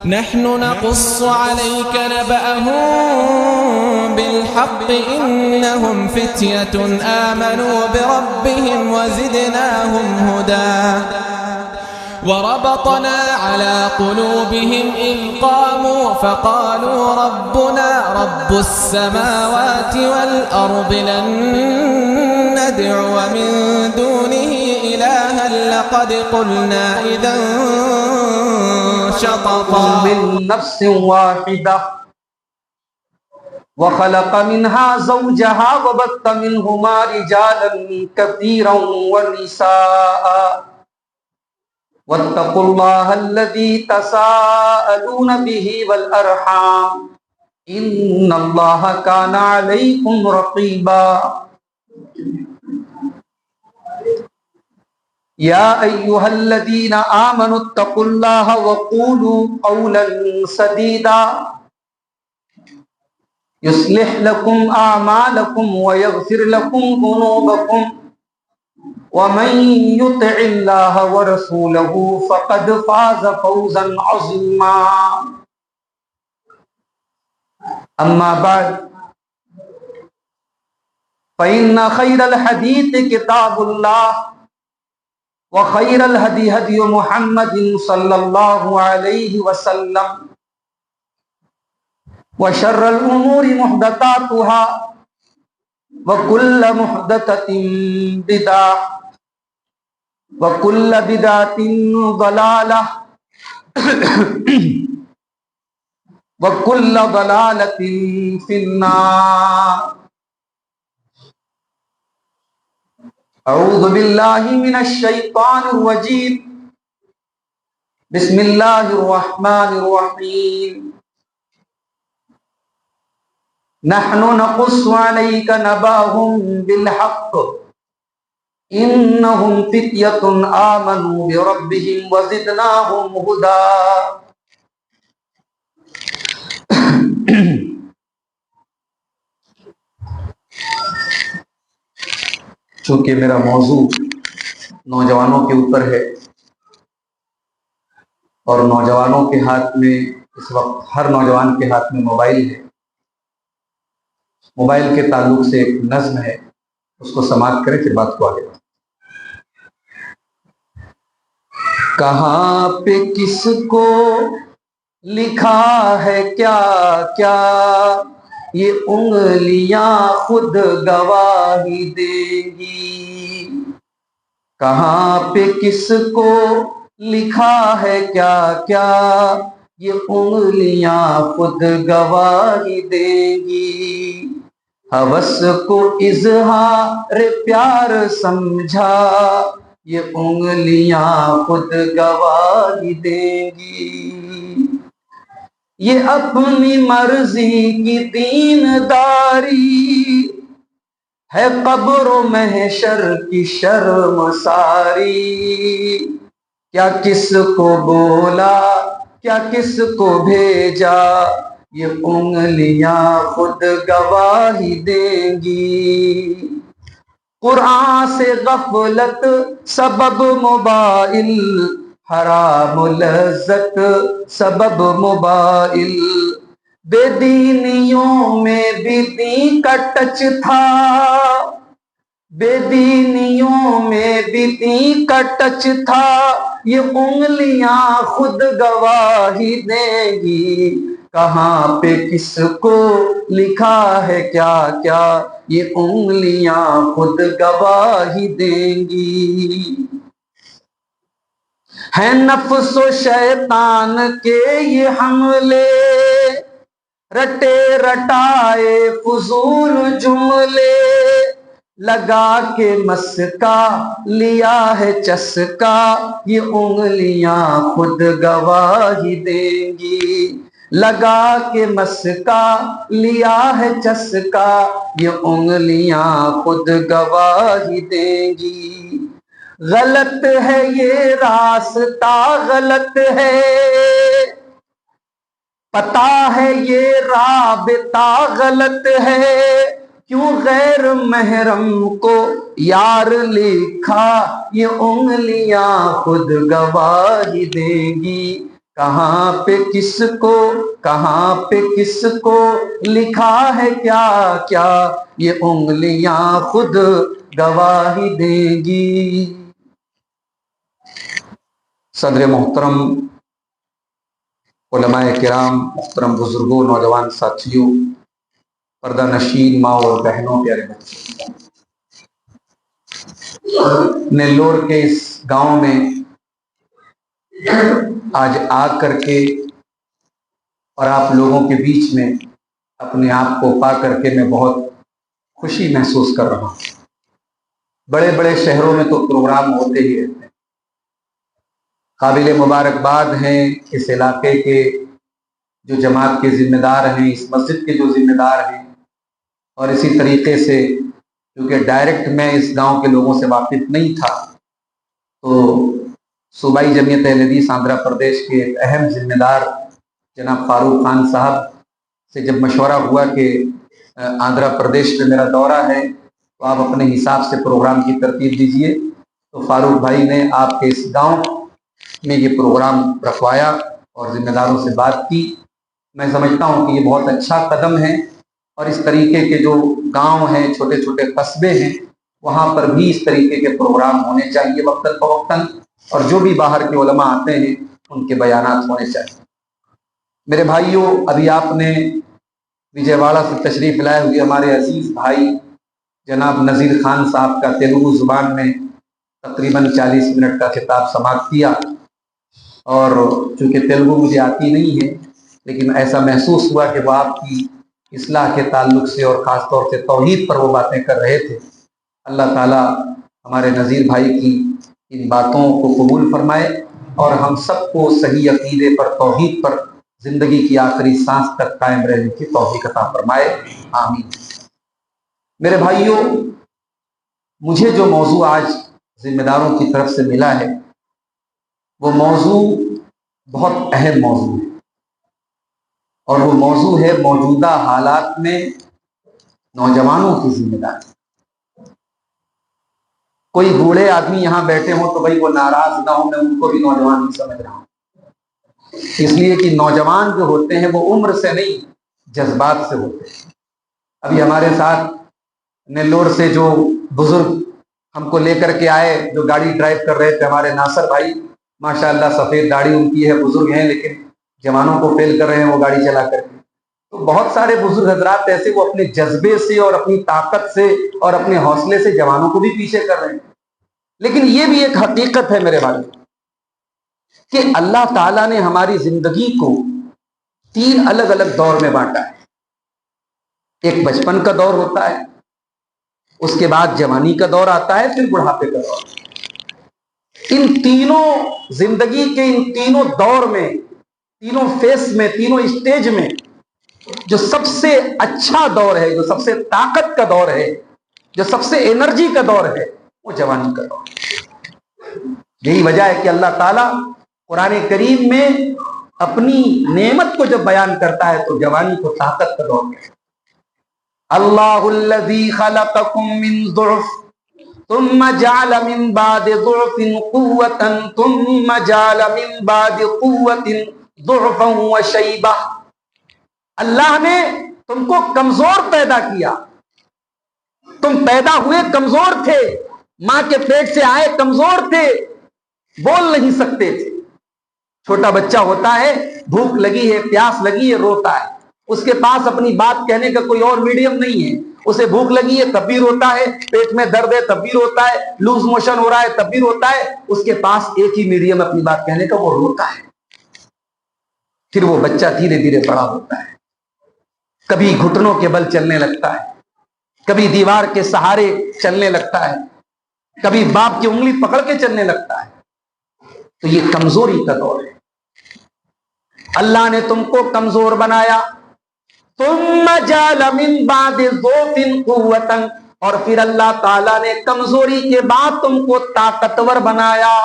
نحن نقص عليك نبأهم بالحق إنهم فتية آمنوا بربهم وزدناهم هدى وربطنا على قلوبهم إذ قاموا فقالوا ربنا رب السماوات والأرض لن ندعو من دونه إلها لقد قلنا إذا شططا من نفس واحدة وخلق منها زوجها وبث منهما رجالا كثيرا ونساء واتقوا الله الذي تساءلون به والأرحام إن الله كان عليكم رقيبا يا أيها الذين آمنوا اتقوا الله وقولوا قولا سديدا يصلح لكم أعمالكم ويغفر لكم ذنوبكم ومن يطع الله ورسوله فقد فاز فوزا عظيما أما بعد فإن خير الحديث كتاب الله وخير الهدي هدي محمد صلى الله عليه وسلم وشر الأمور محدثاتها وكل محدثة بدعة وكل بدعة ضلالة وكل ضلالة في النار أعوذ بالله من الشيطان الرجيم بسم الله الرحمن الرحيم نحن نقص عليك نبأهم بالحق إنهم فتية آمنوا بربهم وزدناهم هدى چونکہ میرا موضوع نوجوانوں کے اوپر ہے اور نوجوانوں کے ہاتھ میں اس وقت ہر نوجوان کے ہاتھ میں موبائل ہے، موبائل کے تعلق سے ایک نظم ہے، اس کو سماعت کریں پھر بات کو آگے بڑھیں۔ کہاں پہ کس کو لکھا ہے کیا کیا یہ انگلیاں خود گواہی دیں گی، کہاں پہ کس کو لکھا ہے کیا کیا یہ انگلیاں خود گواہی دیں گی، ہوس کو اظہار پیار سمجھا یہ انگلیاں خود گواہی دیں گی، یہ اپنی مرضی کی دینداری ہے قبر و محشر کی شرمساری، کیا کس کو بولا کیا کس کو بھیجا یہ انگلیاں خود گواہی دیں گی، قرآن سے غفلت سبب موبائل، حرام لذت سبب موبائل، بے دینیوں میں بھی دین کا ٹچ تھا، بے دینیوں میں بھی دین کا ٹچ تھا، یہ انگلیاں خود گواہی دیں گی، کہاں پہ کس کو لکھا ہے کیا کیا یہ انگلیاں خود گواہی دیں گی، ہے نفس و شیطان کے یہ حملے، رٹے رٹائے فضول جملے، لگا کے مسکا لیا ہے چسکا یہ انگلیاں خود گواہی دیں گی، لگا کے مسکا لیا ہے چسکا یہ انگلیاں خود گواہی دیں گی، غلط ہے یہ راستہ غلط ہے، پتا ہے یہ رابطہ غلط ہے، کیوں غیر محرم کو یار لکھا یہ انگلیاں خود گواہی دیں گی، کہاں پہ کس کو، کہاں پہ کس کو لکھا ہے کیا کیا، یہ انگلیاں خود گواہی دیں گی۔ صدر محترم، علماء کرام، محترم بزرگوں، نوجوان ساتھیوں، پردہ نشین ماں اور بہنوں، پیارے بچے، نیلور کے اس گاؤں میں آج آ کر کے اور آپ لوگوں کے بیچ میں اپنے آپ کو پا کر کے میں بہت خوشی محسوس کر رہا ہوں۔ بڑے بڑے شہروں میں تو پروگرام ہوتے ہی رہتے ہیں، قابل مبارکباد ہیں اس علاقے کے جو جماعت کے ذمہ دار ہیں، اس مسجد کے جو ذمہ دار ہیں، اور اسی طریقے سے کیونکہ ڈائریکٹ میں اس گاؤں کے لوگوں سے واقف نہیں تھا، تو صوبائی جمعیت اہل حدیث آندھرا پردیش کے ایک اہم ذمہ دار جناب فاروق خان صاحب سے جب مشورہ ہوا کہ آندھرا پردیش میں میرا دورہ ہے تو آپ اپنے حساب سے پروگرام کی ترتیب دیجئے، تو فاروق بھائی نے آپ کے اس گاؤں میں یہ پروگرام رکھوایا اور ذمہ داروں سے بات کی۔ میں سمجھتا ہوں کہ یہ بہت اچھا قدم ہے، اور اس طریقے کے جو گاؤں ہیں، چھوٹے چھوٹے قصبے ہیں، وہاں پر بھی اس طریقے کے پروگرام ہونے چاہیے وقتاً فوقتاً، اور جو بھی باہر کے علماء آتے ہیں ان کے بیانات ہونے چاہیے۔ میرے بھائیوں، ابھی آپ نے وجے واڑہ سے تشریف لائے ہوئے ہمارے عزیز بھائی جناب نذیر خان صاحب کا تیلگو زبان میں تقریباً 40 منٹ کا خطاب سماعت کیا، اور چونکہ تیلگو مجھے آتی نہیں ہے لیکن ایسا محسوس ہوا کہ وہ آپ کی اصلاح کے تعلق سے اور خاص طور سے توحید پر وہ باتیں کر رہے تھے۔ اللہ تعالیٰ ہمارے نذیر بھائی کی ان باتوں کو قبول فرمائے اور ہم سب کو صحیح عقیدے پر، توحید پر زندگی کی آخری سانس تک قائم رہنے کی توفیق عطا فرمائے، آمین۔ میرے بھائیوں، مجھے جو موضوع آج ذمہ داروں کی طرف سے ملا ہے وہ موضوع بہت اہم موضوع ہے، اور وہ موضوع ہے موجودہ حالات میں نوجوانوں کی ذمہ داری۔ کوئی بوڑھے آدمی یہاں بیٹھے ہوں تو بھائی وہ ناراض نہ ہوں، میں ان کو بھی نوجوان نہیں سمجھ رہا ہوں، اس لیے کہ نوجوان جو ہوتے ہیں وہ عمر سے نہیں جذبات سے ہوتے ہیں۔ ابھی ہمارے ساتھ نیلور سے جو بزرگ ہم کو لے کر کے آئے، جو گاڑی ڈرائیو کر رہے تھے، ہمارے ناصر بھائی، ماشاءاللہ سفید داڑھی ان کی ہے، بزرگ ہیں لیکن جوانوں کو فیل کر رہے ہیں وہ گاڑی چلا کر کے۔ تو بہت سارے بزرگ حضرات ایسے وہ اپنے جذبے سے اور اپنی طاقت سے اور اپنے حوصلے سے جوانوں کو بھی پیچھے کر رہے ہیں، لیکن یہ بھی ایک حقیقت ہے میرے بھائی کہ اللہ تعالیٰ نے ہماری زندگی کو 3 الگ الگ دور میں بانٹا ہے۔ ایک بچپن کا دور ہوتا ہے، اس کے بعد جوانی کا دور آتا ہے، پھر بڑھاپے کا دور۔ ان تینوں زندگی کے ان تینوں دور میں، تینوں فیس میں، تینوں اسٹیج میں جو سب سے اچھا دور ہے، جو سب سے طاقت کا دور ہے، جو سب سے انرجی کا دور ہے، وہ جوانی کا دور ہے۔ یہی وجہ ہے کہ اللہ تعالیٰ قرآن کریم میں اپنی نعمت کو جب بیان کرتا ہے تو جوانی کو طاقت کا دور ہے۔ اللہ الذی خلقکم من ضعف ثم جعل من بعد ضعف قوة ثم جعل من بعد قوة ضعفا وشیبہ۔ اللہ نے تم کو کمزور پیدا کیا، تم پیدا ہوئے کمزور تھے، ماں کے پیٹ سے آئے کمزور تھے، بول نہیں سکتے تھے۔ چھوٹا بچہ ہوتا ہے، بھوک لگی ہے، پیاس لگی ہے، روتا ہے، اس کے پاس اپنی بات کہنے کا کوئی اور میڈیم نہیں ہے۔ اسے بھوک لگی ہے تب بھی روتا ہے، پیٹ میں درد ہے تب بھی روتا ہے، لوز موشن ہو رہا ہے تب بھی روتا ہے، اس کے پاس ایک ہی میڈیم اپنی بات کہنے کا، وہ روتا ہے۔ پھر وہ بچہ دھیرے دھیرے بڑا ہوتا ہے، کبھی گھٹنوں کے بل چلنے لگتا ہے، کبھی دیوار کے سہارے چلنے لگتا ہے، کبھی باپ کی انگلی پکڑ کے چلنے لگتا ہے۔ تو یہ کمزوری کا دور ہے۔ اللہ نے تم کو کمزور بنایا، ثم جعل من بعد ضعف قوة، اور پھر اللہ تعالیٰ نے کمزوری کے بعد تم کو طاقتور بنایا۔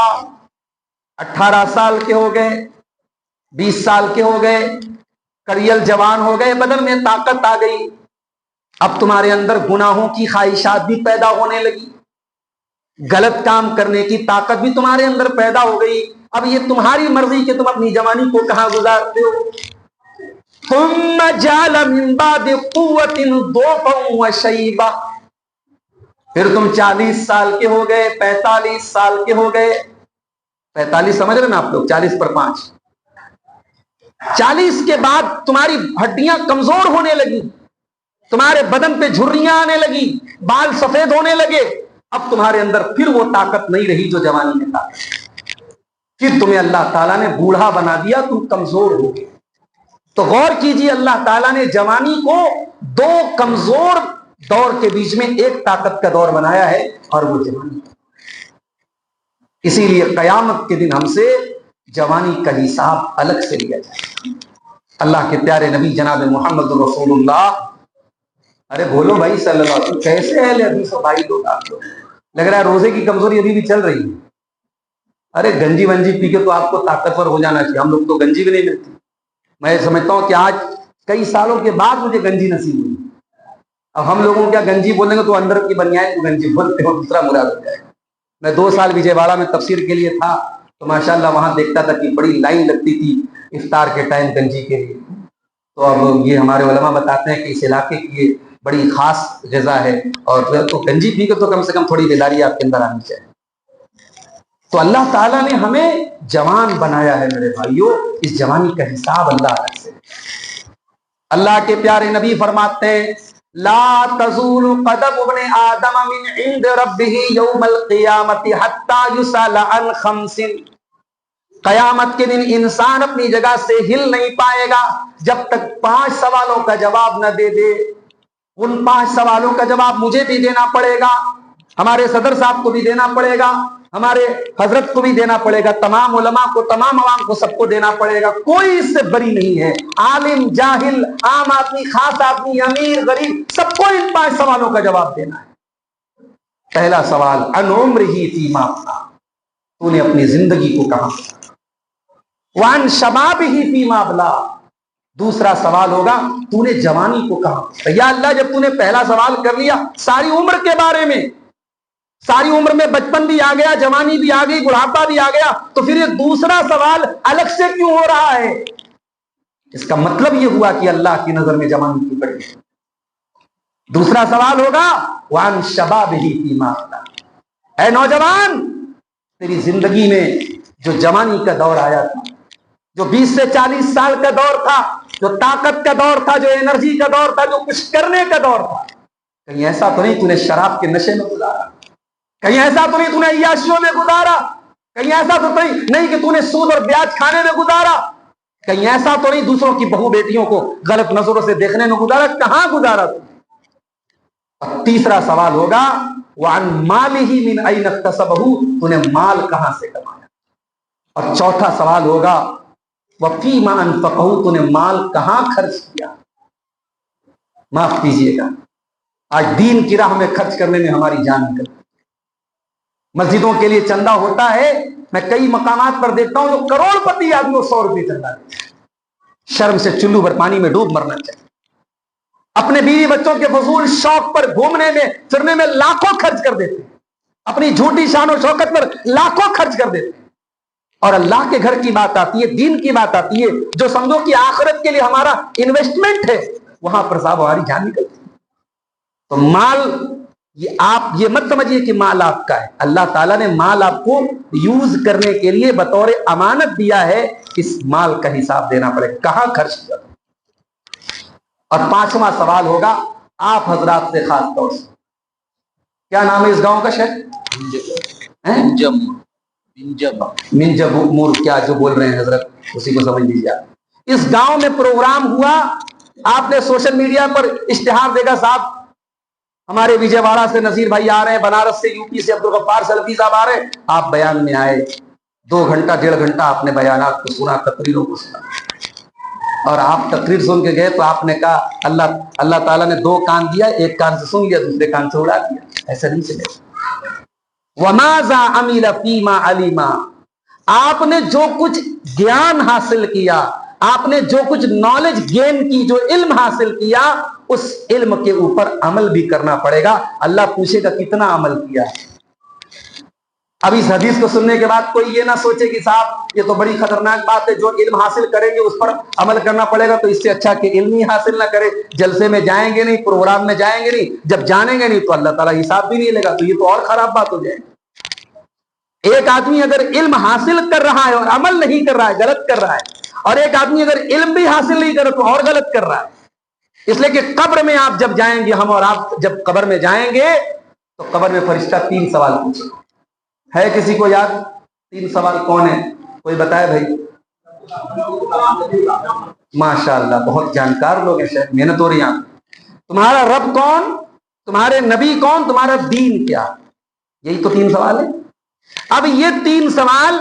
18 سال کے ہو گئے، 20 سال کے ہو گئے، کڑیل جوان ہو گئے، بدن میں طاقت آ گئی، اب تمہارے اندر گناہوں کی خواہشات بھی پیدا ہونے لگی، غلط کام کرنے کی طاقت بھی تمہارے اندر پیدا ہو گئی، اب یہ تمہاری مرضی کہ تم اپنی جوانی کو کہاں گزارتے ہو. ثم جعل من بعد قوة ضعفا وشيبا، پھر تم 40 سال کے ہو گئے، 45 سال کے ہو گئے. 45 سمجھ رہے نا آپ لوگ، 40 پر 5، 40 کے بعد تمہاری ہڈیاں کمزور ہونے لگی، تمہارے بدن پہ جھریاں آنے لگی، بال سفید ہونے لگے. اب تمہارے اندر پھر وہ طاقت نہیں رہی جو جوانی میں تھا. پھر تمہیں اللہ تعالیٰ نے بوڑھا بنا دیا، تم کمزور ہو گئے. تو غور کیجیے، اللہ تعالیٰ نے جوانی کو 2 کمزور دور کے بیچ میں ایک طاقت کا دور بنایا ہے، اور وہ جوانی. اسی لیے قیامت کے دن ہم سے جوانی کا حساب الگ سے لیا جائے گا. اللہ کے پیارے نبی جناب محمد رسول اللہ، ارے بولو بھائی صلی اللہ علیہ وسلم، کیسے اہل حدیث و بھائی لوگ آپ لوگ؟ لگ رہا ہے روزے کی کمزوری ابھی بھی چل رہی ہے. ارے گنجی ونجی پی کے تو آپ کو طاقتور ہو جانا چاہیے. ہم لوگ تو گنجی بھی نہیں ملتی. میں سمجھتا ہوں کہ آج کئی سالوں کے بعد مجھے گنجی نصیب ہوئی. اب ہم لوگوں کیا گنجی بولیں گے تو اندر کی بنیاد کو گنجی بولتے ہو، دوسرا مراد ہو جائے گا. میں 2 سال وجے واڑہ میں تفسیر کے لیے تھا تو ماشاءاللہ وہاں دیکھتا تھا کہ بڑی لائن لگتی تھی افطار کے ٹائم گنجی کے لیے. تو اب یہ ہمارے علماء بتاتے ہیں کہ اس علاقے کی یہ بڑی خاص غذا ہے، اور تو گنجی پی کے تو کم سے کم تھوڑی بیداری آپ کے اندر آنی چاہیے. تو اللہ تعالیٰ نے ہمیں جوان بنایا ہے میرے بھائیوں، اس جوانی کا حساب اللہ الگ سے. اللہ کے پیارے نبی فرماتے ہیں لا تزول قدم ابن آدم من عند ربه یوم القیامت حتی یسأل عن 5. قیامت کے دن انسان اپنی جگہ سے ہل نہیں پائے گا جب تک 5 سوالوں کا جواب نہ دے دے. ان 5 سوالوں کا جواب مجھے بھی دینا پڑے گا، ہمارے صدر صاحب کو بھی دینا پڑے گا، ہمارے حضرت کو بھی دینا پڑے گا، تمام علماء کو، تمام عوام کو، سب کو دینا پڑے گا. کوئی اس سے بری نہیں ہے. عالم، جاہل، عام آدمی، خاص آدمی، امیر، غریب، سب کو ان 5 سوالوں کا جواب دینا ہے. پہلا سوال عن عمرہ فیما افنیٰ، تو نے اپنی زندگی کو کہاں، وعن شبابہ فیما ابلیٰ، دوسرا سوال ہوگا تو نے جوانی کو کہاں. یا اللہ جب تو نے پہلا سوال کر لیا ساری عمر کے بارے میں، ساری عمر میں بچپن بھی آ گیا، جوانی بھی آ گئی، بڑھاپا بھی آ گیا، تو پھر یہ دوسرا سوال الگ سے کیوں ہو رہا ہے؟ اس کا مطلب یہ ہوا کہ اللہ کی نظر میں جوانی کی بڑی. دوسرا سوال ہوگا وعن شبابہ فیما افنیٰ، اے نوجوان تیری زندگی میں جو جوانی کا دور آیا تھا، جو 20 سے 40 سال کا دور تھا، جو طاقت کا دور تھا، جو انرجی کا دور تھا، جو کچھ کرنے کا دور تھا، کہیں ایسا تو نہیں تو نے شراب کے نشے میں گزارا، کہیں ایسا تو نہیں تو نے عیاشیوں میں گزارا، کہیں ایسا تو نہیں کہ تو نے سود اور بیاج کھانے میں گزارا، کہیں ایسا تو نہیں دوسروں کی بہو بیٹیوں کو غلط نظروں سے دیکھنے میں گزارا. کہاں گزارا تم؟ اور تیسرا سوال ہوگا وعن مالہ من این اکتسبہ، تو نے مال کہاں سے کمایا. اور چوتھا سوال ہوگا وفیما انفقہ، تو نے مال کہاں خرچ کیا. معاف کیجیے گا آج دین کی راہ میں خرچ کرنے میں ہماری جان نکلتی. مسجدوں کے لیے چندہ ہوتا ہے، میں کئی مقامات پر دیکھتا ہوں جو کروڑ پتی آدمی 100 روپے چندہ دیتے ہیں. شرم سے چلو بھر پانی میں ڈوب مرنا چاہیے. اپنے بیوی بچوں کے فضول شوق پر گھومنے میں پھرنے میں لاکھوں خرچ کر دیتے ہیں، اپنی جھوٹی شان و شوکت پر لاکھوں خرچ کر دیتے ہیں. اور اللہ کے گھر کی بات آتی ہے، دین کی بات آتی ہے، جو سمجھو کہ آخرت کے لیے ہمارا انویسٹمنٹ ہے، وہاں پر صاحب ہماری جان نکلتی ہے. تو مال یہ آپ یہ مت سمجھیے کہ مال آپ کا ہے. اللہ تعالیٰ نے مال آپ کو یوز کرنے کے لیے بطور امانت دیا ہے. اس مال کا حساب دینا پڑے کہاں خرچ کیا. اور 5واں سوال ہوگا آپ حضرات سے خاص طور سے، کیا نام ہے اس گاؤں کا شہر؟ منجمور. کیا جو بول رہے ہیں حضرت اسی کو سمجھ لیجیے. اس گاؤں میں پروگرام ہوا، آپ نے سوشل میڈیا پر اشتہار دیکھا، صاحب ہمارے وجے واڑہ سے نذیر بھائی آ رہے ہیں، بنارس سے، یو پی سے عبدالغفار سلفی صاحب آ رہے ہیں. آپ بیان میں آئے، 2 گھنٹہ 1.5 گھنٹہ آپ نے بیانات کو سنا، تقریروں کو سنا. اور آپ تقریر سن کے گئے تو آپ نے کہا اللہ تعالیٰ نے 2 کان دیا، ایک کان سے سن لیا، دوسرے کان سے اڑا دیا. ایسا نہیں چلے. وَمَاذَا عَمِلَ فِيمَا عَلِمَا، آپ نے جو کچھ گیان حاصل کیا، آپ نے جو کچھ نالج گین کی، جو علم حاصل کیا، اس علم کے اوپر عمل بھی کرنا پڑے گا. اللہ پوچھے گا کتنا عمل کیا. اب اس حدیث کو سننے کے بعد کوئی یہ نہ سوچے کہ صاحب یہ تو بڑی خطرناک بات ہے، جو علم حاصل کریں گے اس پر عمل کرنا پڑے گا، تو اس سے اچھا کہ علم ہی حاصل نہ کرے، جلسے میں جائیں گے نہیں، پروگرام میں جائیں گے نہیں، جب جانیں گے نہیں تو اللہ تعالیٰ حساب بھی نہیں لے گا، تو یہ تو اور خراب بات ہو جائے گی۔ ایک آدمی اگر علم حاصل کر رہا ہے اور عمل نہیں کر رہا ہے، غلط کر رہا ہے، اور ایک آدمی اگر علم بھی حاصل نہیں کرے تو اور غلط کر رہا ہے۔ اس لیے کہ قبر میں آپ جب جائیں گے، ہم اور آپ جب قبر میں جائیں گے تو قبر میں فرشتہ 3 سوال پوچھے گا۔ ہے کسی کو یاد 3 سوال کون ہے؟ کوئی بتائے بھائی؟ ماشاءاللہ بہت جانکار لوگ ہیں، شاید محنت ہو رہی ہے۔ تمہارا رب کون، تمہارے نبی کون، تمہارا دین کیا؟ یہی تو 3 سوال ہے۔ اب یہ 3 سوال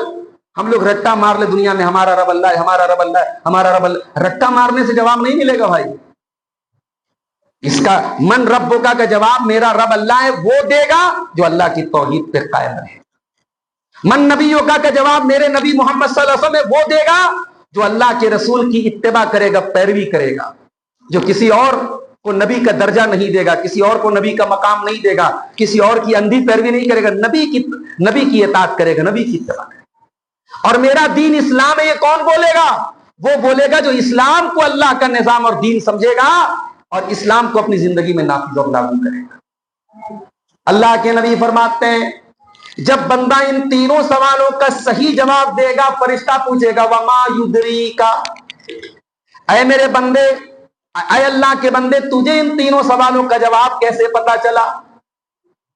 ہم لوگ رٹا مار لے دنیا میں، ہمارا رب اللہ ہے، ہمارا رب اللہ ہے، ہمارا رب اللہ، رٹا مارنے سے جواب نہیں ملے گا بھائی۔ اس کا من ربوں کا جواب میرا رب اللہ ہے وہ دے گا جو اللہ کی توحید پہ قائم رہے۔ من نبیوں کا جواب میرے نبی محمد صلی اللہ علیہ وسلم وہ دے گا جو اللہ کے رسول کی اتباع کرے گا، پیروی کرے گا، جو کسی اور کو نبی کا درجہ نہیں دے گا، کسی اور کو نبی کا مقام نہیں دے گا، کسی اور کی اندھی پیروی نہیں کرے گا، نبی کی اطاعت کرے گا، نبی کی اتباع کرے گا۔ اور میرا دین اسلام ہے، یہ کون بولے گا؟ وہ بولے گا جو اسلام کو اللہ کا نظام اور دین سمجھے گا اور اسلام کو اپنی زندگی میں نافذ اور لاگو کرے گا۔ اللہ کے نبی فرماتے ہیں جب بندہ ان 3 سوالوں کا صحیح جواب دے گا، فرشتہ پوچھے گا وما یدریکا، اے میرے بندے، اے اللہ کے بندے، تجھے ان 3 سوالوں کا جواب کیسے پتا چلا؟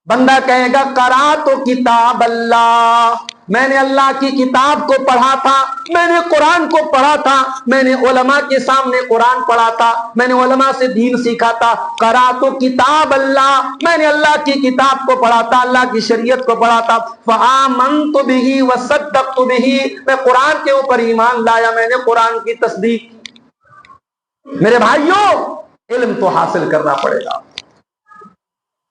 بندہ کہے گا قرأت کتاب اللہ، میں نے اللہ کی کتاب کو پڑھا تھا، میں نے قرآن کو پڑھا تھا، میں نے علماء کے سامنے قرآن پڑھا تھا، میں نے علماء سے دین سیکھا تھا۔ قرأت کتاب اللہ، میں نے اللہ کی کتاب کو پڑھا تھا، اللہ کی شریعت کو پڑھا تھا۔ فآمنت بہ وصدقت بہ، میں قرآن کے اوپر ایمان لایا، میں نے قرآن کی تصدیق کی۔ میرے بھائیوں، علم تو حاصل کرنا پڑے گا۔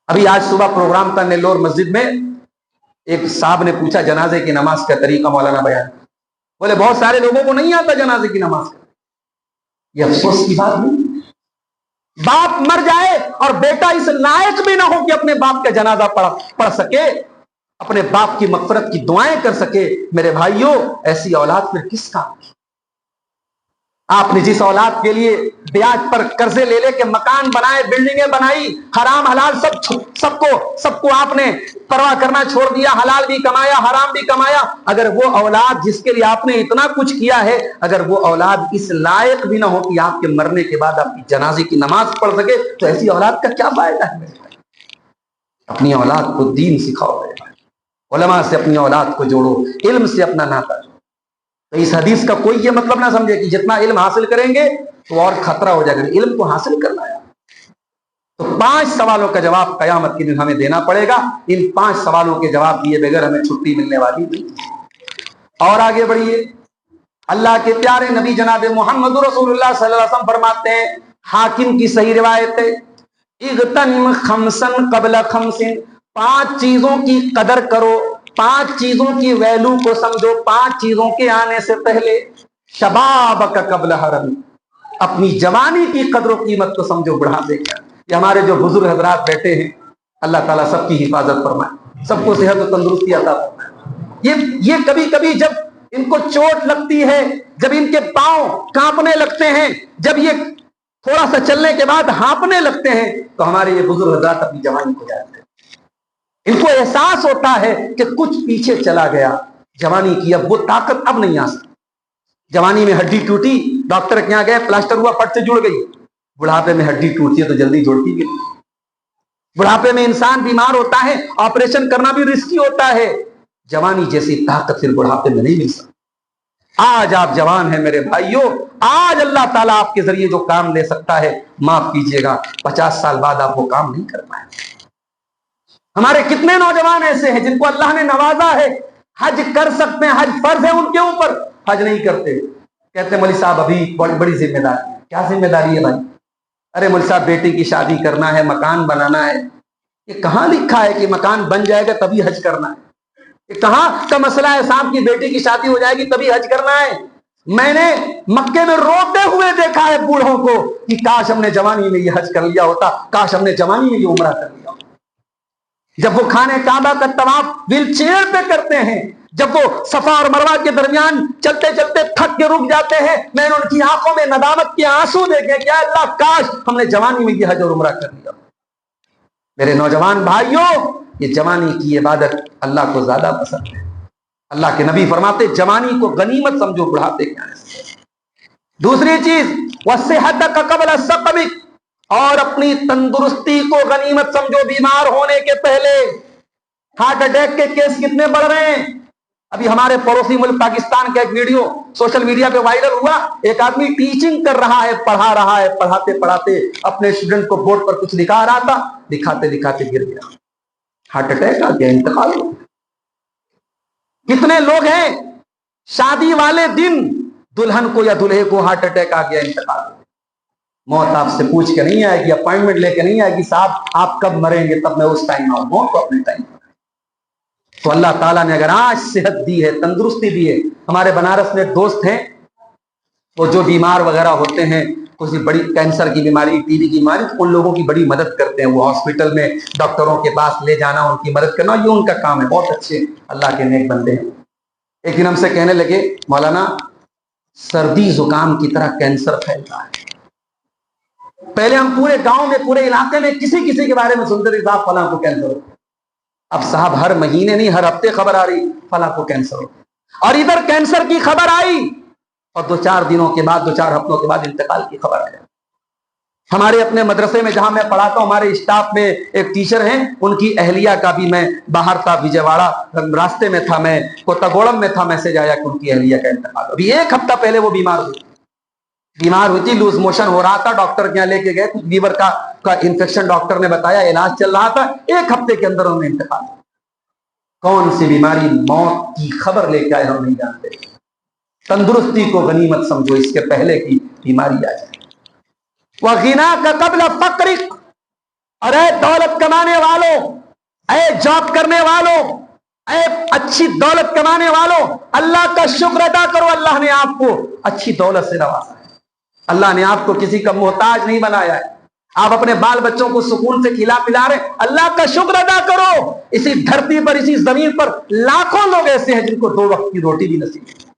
ابھی آج صبح پروگرام تھا نیلور مسجد میں، ایک صاحب نے پوچھا جنازے کی نماز کا طریقہ مولانا بیان، بولے بہت سارے لوگوں کو نہیں آتا جنازے کی نماز کا۔ یہ افسوس کی بات نہیں، باپ مر جائے اور بیٹا اس لائق بھی نہ ہو کہ اپنے باپ کا جنازہ پڑھ سکے، اپنے باپ کی مغفرت کی دعائیں کر سکے۔ میرے بھائیوں، ایسی اولاد پھر کس کام کی؟ آپ نے جس اولاد کے لیے بیاج پر قرضے لے لے کے مکان بنائے، بلڈنگیں بنائی، حرام حلال سب کو آپ نے پرواہ کرنا چھوڑ دیا، حلال بھی کمایا، حرام بھی کمایا، اگر وہ اولاد جس کے لیے آپ نے اتنا کچھ کیا ہے، اگر وہ اولاد اس لائق بھی نہ ہو کہ آپ کے مرنے کے بعد آپ کی جنازے کی نماز پڑھ سکے، تو ایسی اولاد کا کیا فائدہ ہے؟ میرے بھائی، اپنی اولاد کو دین سکھاؤ، میرے بھائی، علماء سے اپنی اولاد کو جوڑو، علم سے اپنا ناطہ جوڑو۔ تو اس حدیث کا کوئی یہ مطلب نہ سمجھے کہ جتنا علم حاصل کریں گے تو اور خطرہ ہو جائے گا، علم کو حاصل کرنا ہے۔ تو 5 سوالوں کا جواب قیامت کے دن ہمیں دینا پڑے گا، ان 5 سوالوں کے جواب دیے بغیر ہمیں چھٹی ملنے والی نہیں۔ اور آگے بڑھیے، اللہ کے پیارے نبی جناب محمد رسول اللہ صلی اللہ علیہ وسلم فرماتے ہیں، حاکم کی صحیح روایت ہے، اغتنم خمسن قبل خمسن، 5 چیزوں کی قدر کرو، 5 چیزوں کی ویلو کو سمجھو، 5 چیزوں کے آنے سے پہلے۔ شبابک قبل حرم، اپنی جوانی کی قدر و قیمت کو سمجھو بڑھاپے کا۔ یہ ہمارے جو بزرگ حضرات بیٹھے ہیں، اللہ تعالیٰ سب کی حفاظت فرمائے، سب کو صحت و تندرستی عطا فرمائے۔ یہ کبھی کبھی جب ان کو چوٹ لگتی ہے، جب ان کے پاؤں کانپنے لگتے ہیں، جب یہ تھوڑا سا چلنے کے بعد ہانپنے لگتے ہیں، تو ہمارے یہ بزرگ حضرات اپنی جوانی کو جاتے ہیں۔ ان کو احساس ہوتا ہے کہ کچھ پیچھے چلا گیا، جوانی کی اب وہ طاقت اب نہیں آ سکتی۔ جوانی میں ہڈی ٹوٹی، ڈاکٹر کے یہاں گئے، پلاسٹر ہوا، پٹ سے جڑ گئی۔ بڑھاپے میں ہڈی ٹوٹتی ہے تو جلدی جوڑتی بھی نہیں۔ بڑھاپے میں انسان بیمار ہوتا ہے، آپریشن کرنا بھی رسکی ہوتا ہے۔ جوانی جیسی طاقت پھر بڑھاپے میں نہیں مل سکتی۔ آج آپ جوان ہیں میرے بھائیوں، آج اللہ تعالیٰ آپ کے ذریعے جو کام لے سکتا ہے، معاف کیجیے گا 50 سال بعد آپ وہ کام نہیں کر پائیں۔ ہمارے کتنے نوجوان ایسے ہیں جن کو اللہ نے نوازا ہے، حج کر سکتے ہیں، حج فرض ہے ان کے اوپر، حج نہیں کرتے، کہتے ہیں مولوی صاحب ابھی بڑی بڑی ذمہ داری ہے۔ کیا ذمہ داری ہے بھائی؟ ارے مولوی صاحب بیٹی کی شادی کرنا ہے، مکان بنانا ہے۔ یہ کہاں لکھا ہے کہ مکان بن جائے گا تبھی حج کرنا ہے؟ یہ کہاں کا مسئلہ ہے صاحب کی بیٹی کی شادی ہو جائے گی تبھی حج کرنا ہے؟ میں نے مکے میں روتے ہوئے دیکھا ہے بوڑھوں کو کہ کاش ہم نے جوانی میں یہ حج کر لیا ہوتا، کاش ہم نے جوانی میں یہ عمرہ کر لیا ہوتا۔ جب وہ خانے کعبہ کا طواف ویل چیئر پہ کرتے ہیں، جب وہ صفا اور مروہ کے درمیان چلتے چلتے تھک کے رک جاتے ہیں، میں نے ان کی آنکھوں میں ندامت کے آنسو دیکھے کہ اللہ کاش ہم نے جوانی میں یہ حج اور عمرہ کر لیا۔ میرے نوجوان بھائیوں، یہ جوانی کی عبادت اللہ کو زیادہ پسند ہے۔ اللہ کے نبی فرماتے جوانی کو غنیمت سمجھو، بڑھاپے کے آنے سے۔ دوسری چیز وصحتک قبل سقمک، اور اپنی تندرستی کو غنیمت سمجھو بیمار ہونے کے پہلے۔ ہارٹ اٹیک کے کیس کتنے بڑھ رہے ہیں؟ ابھی ہمارے پڑوسی ملک پاکستان کا ایک ویڈیو سوشل میڈیا پہ وائرل ہوا، ایک آدمی ٹیچنگ کر رہا ہے، پڑھا رہا ہے، پڑھاتے پڑھاتے اپنے اسٹوڈنٹ کو بورڈ پر کچھ لکھا رہا تھا، لکھاتے لکھاتے گر گیا، ہارٹ اٹیک آ گیا، انتقال ہو گیا۔ کتنے لوگ ہیں شادی والے دن دلہن کو یا دلہے کو ہارٹ اٹیک آ گیا، انتقال ہو گیا۔ موت آپ سے پوچھ کے نہیں آئے گی، اپائنٹمنٹ لے کے نہیں آئے گی صاحب آپ کب مریں گے تب میں اس ٹائم آؤں، موت کو اپنے ٹائم۔ تو اللہ تعالیٰ نے اگر آج صحت دی ہے، تندرستی دی ہے، ہمارے بنارس میں ایک دوست ہیں، وہ جو بیمار وغیرہ ہوتے ہیں، کسی بڑی کینسر کی بیماری، ٹی بی کی بیماری، ان لوگوں کی بڑی مدد کرتے ہیں، وہ ہاسپٹل میں ڈاکٹروں کے پاس لے جانا، ان کی مدد کرنا، یہ ان کا کام ہے، بہت اچھے اللہ کے نیک بندے ہیں۔ ایک دن ہم سے کہنے لگے مولانا سردی زکام کی طرح کینسر پھیل رہا ہے۔ پہلے ہم پورے گاؤں میں پورے علاقے میں کسی کے بارے میں سنتے تھے صاحب فلاں کو کینسر ہو، اب صاحب ہر مہینے نہیں ہر ہفتے خبر آ رہی فلاں کو کینسر ہو، اور ادھر کینسر کی خبر آئی اور 2-4 دنوں کے بعد 2-4 ہفتوں کے بعد انتقال کی خبر آئی۔ ہمارے اپنے مدرسے میں جہاں میں پڑھاتا ہوں، ہمارے اسٹاف میں ایک ٹیچر ہیں، ان کی اہلیہ کا بھی، میں باہر تھا وجے واڑا راستے میں تھا، میں کوتاگوڑم میں تھا، میسج آیا کہ ان کی اہلیہ کا انتقال، ابھی 1 ہفتہ پہلے وہ بیمار ہوئی تھی، لوز موشن ہو رہا تھا، ڈاکٹر کے یہاں لے کے گئے، کچھ لیور کا انفیکشن ڈاکٹر نے بتایا، علاج چل رہا تھا، 1 ہفتے کے اندر انہوں نے انتقال۔ کون سی بیماری موت کی خبر لے کے آئے ہم نہیں جانتے۔ تندرستی کو غنیمت سمجھو، اس کے پہلے کی بیماری آ جائے۔ وَغِنَاكَ قَبْلَ فَقْرِكَ، اور اے دولت کمانے والوں، اے جاب کرنے والوں، اے اچھی دولت کمانے والوں، اللہ کا شکر ادا کرو، اللہ نے آپ کو اچھی دولت سے نوازا ہے، اللہ نے آپ کو کسی کا محتاج نہیں بنایا ہے، آپ اپنے بال بچوں کو سکون سے کھلا پلا رہے، اللہ کا شکر ادا کرو۔ اسی دھرتی پر، اسی زمین پر لاکھوں لوگ ایسے ہیں جن کو 2 وقت کی روٹی بھی نصیب ہے۔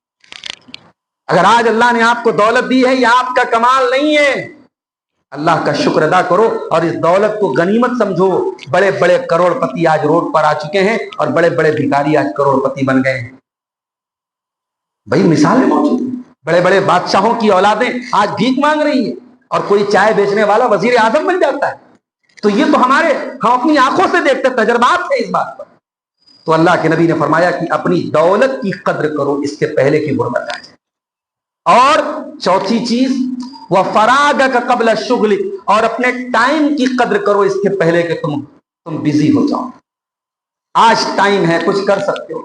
اگر آج اللہ نے آپ کو دولت دی ہے، یہ آپ کا کمال نہیں ہے، اللہ کا شکر ادا کرو اور اس دولت کو غنیمت سمجھو۔ بڑے بڑے کروڑ پتی آج روڈ پر آ چکے ہیں اور بڑے بڑے بھکاری آج کروڑ پتی بن گئے ہیں، بھائی مثالیں موجود ہیں۔ بڑے بڑے بادشاہوں کی اولادیں آج بھیک مانگ رہی ہیں، اور کوئی چائے بیچنے والا وزیر اعظم بن جاتا ہے۔ تو یہ تو ہم اپنی آنکھوں سے دیکھتے، تجربات ہیں اس بات پر۔ تو اللہ کے نبی نے فرمایا کہ اپنی دولت کی قدر کرو، اس کے پہلے کی غربت آ جائے۔ اور چوتھی چیز وَفَرَاغَكَ قَبْلَ شُغْلِكَ، اور اپنے ٹائم کی قدر کرو اس کے پہلے کہ تم بزی ہو جاؤ۔ آج ٹائم ہے، کچھ کر سکتے ہو،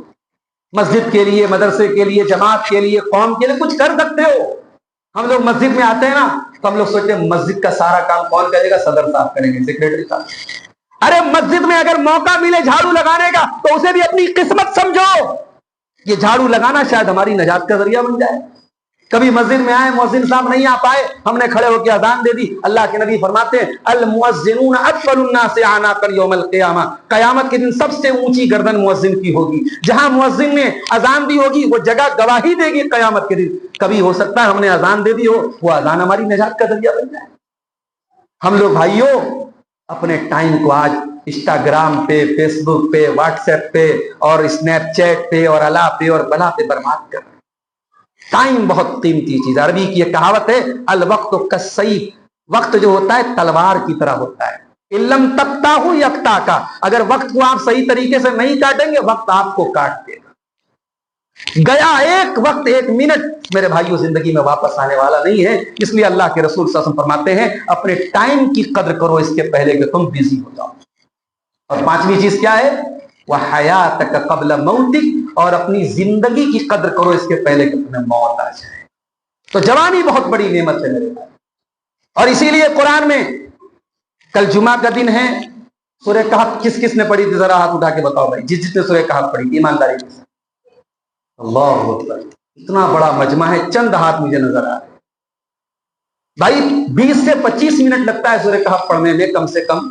مسجد کے لیے، مدرسے کے لیے، جماعت کے لیے، قوم کے لیے کچھ کر سکتے ہو۔ ہم لوگ مسجد میں آتے ہیں نا تو ہم لوگ سوچتے ہیں مسجد کا سارا کام کون کرے گا؟ صدر صاحب کریں گے، سیکریٹری صاحب۔ ارے مسجد میں اگر موقع ملے جھاڑو لگانے کا تو اسے بھی اپنی قسمت سمجھو، یہ جھاڑو لگانا شاید ہماری نجات کا ذریعہ بن جائے۔ کبھی مسجد میں آئے، مؤذن صاحب نہیں آ پائے، ہم نے کھڑے ہو کے اذان دے دی، اللہ کے نبی فرماتے ہیں المؤذنون اطول الناس اعناقا یوم القیامہ، قیامت کے دن سب سے اونچی گردن مؤذن کی ہوگی۔ جہاں مؤذن نے اذان دی ہوگی وہ جگہ گواہی دے گی قیامت کے دن۔ کبھی ہو سکتا ہے ہم نے اذان دے دی ہو، وہ اذان ہماری نجات کا ذریعہ بن جائے۔ ہم لوگ بھائیوں اپنے ٹائم کو آج انسٹاگرام پہ، فیس بک پہ، واٹس ایپ پہ اور اسنیپ چیٹ پہ اور الا پہ اور بلا پہ برباد کر رہے ہیں۔ ٹائم بہت قیمتی چیز، عربی کی ایک کہاوت ہے الوقت کالسیف، وقت جو ہوتا ہے تلوار کی طرح ہوتا ہے، علم تقطع یقطع کا، اگر وقت کو آپ صحیح طریقے سے نہیں کاٹیں گے وقت آپ کو کاٹ دے گا۔ گیا ایک وقت، 1 منٹ میرے بھائیوں زندگی میں واپس آنے والا نہیں ہے، اس لیے اللہ کے رسول صلی اللہ علیہ وسلم فرماتے ہیں اپنے ٹائم کی قدر کرو اس کے پہلے کہ تم بزی ہو جاؤ۔ اور 5ویں چیز کیا ہے؟ وَحَيَاتَكَ قَبْلَ مَوْتِكَ، اور اپنی زندگی کی قدر کرو اس کے پہلے کہ تمہیں موت آ جائے۔ تو جوانی بہت بڑی نعمت ہے میرے بھائی، اور اسی لیے قرآن میں کل جمعہ کا دن ہے، سورہ کہف کس نے پڑھی تھی؟ ذرا ہاتھ اٹھا کے بتاؤ بھائی، جس نے سورہ کہف پڑھی تھی ایمانداری سے۔ اللہ اکبر، اتنا بڑا مجمع ہے، چند ہاتھ مجھے نظر آ رہے بھائی۔ 20 سے 25 منٹ لگتا ہے سورہ کہف پڑھنے میں کم سے کم،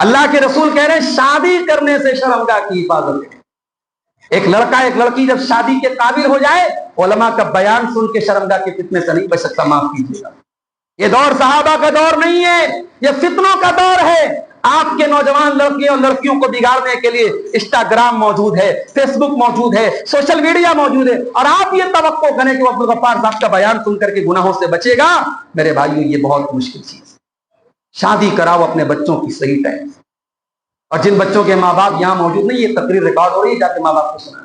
اللہ کے رسول کہہ رہے ہیں شادی کرنے سے شرمگاہ کی حفاظت ہے. ایک لڑکا ایک لڑکی جب شادی کے قابل ہو جائے, علماء کا بیان سن کے شرمگاہ کے فتنے سے نہیں بچ سکتا, معاف کیجیے گا. یہ دور صحابہ کا دور نہیں ہے, یہ فتنوں کا دور ہے. آپ کے نوجوان لڑکے اور لڑکیوں کو بگاڑنے کے لیے انسٹاگرام موجود ہے, فیس بک موجود ہے, سوشل میڈیا موجود ہے, اور آپ یہ توقع کریں کہ وہ عبدالغفار صاحب کا بیان سن کر کے گناہوں سے بچے گا. میرے بھائیو, یہ بہت مشکل چیز ہے. شادی کراؤ اپنے بچوں کی صحیح ٹائم. اور جن بچوں کے ماں باپ یہاں موجود نہیں, یہ تقریر ریکارڈ ہو رہی ہے, جا کے ماں باپ کو سنا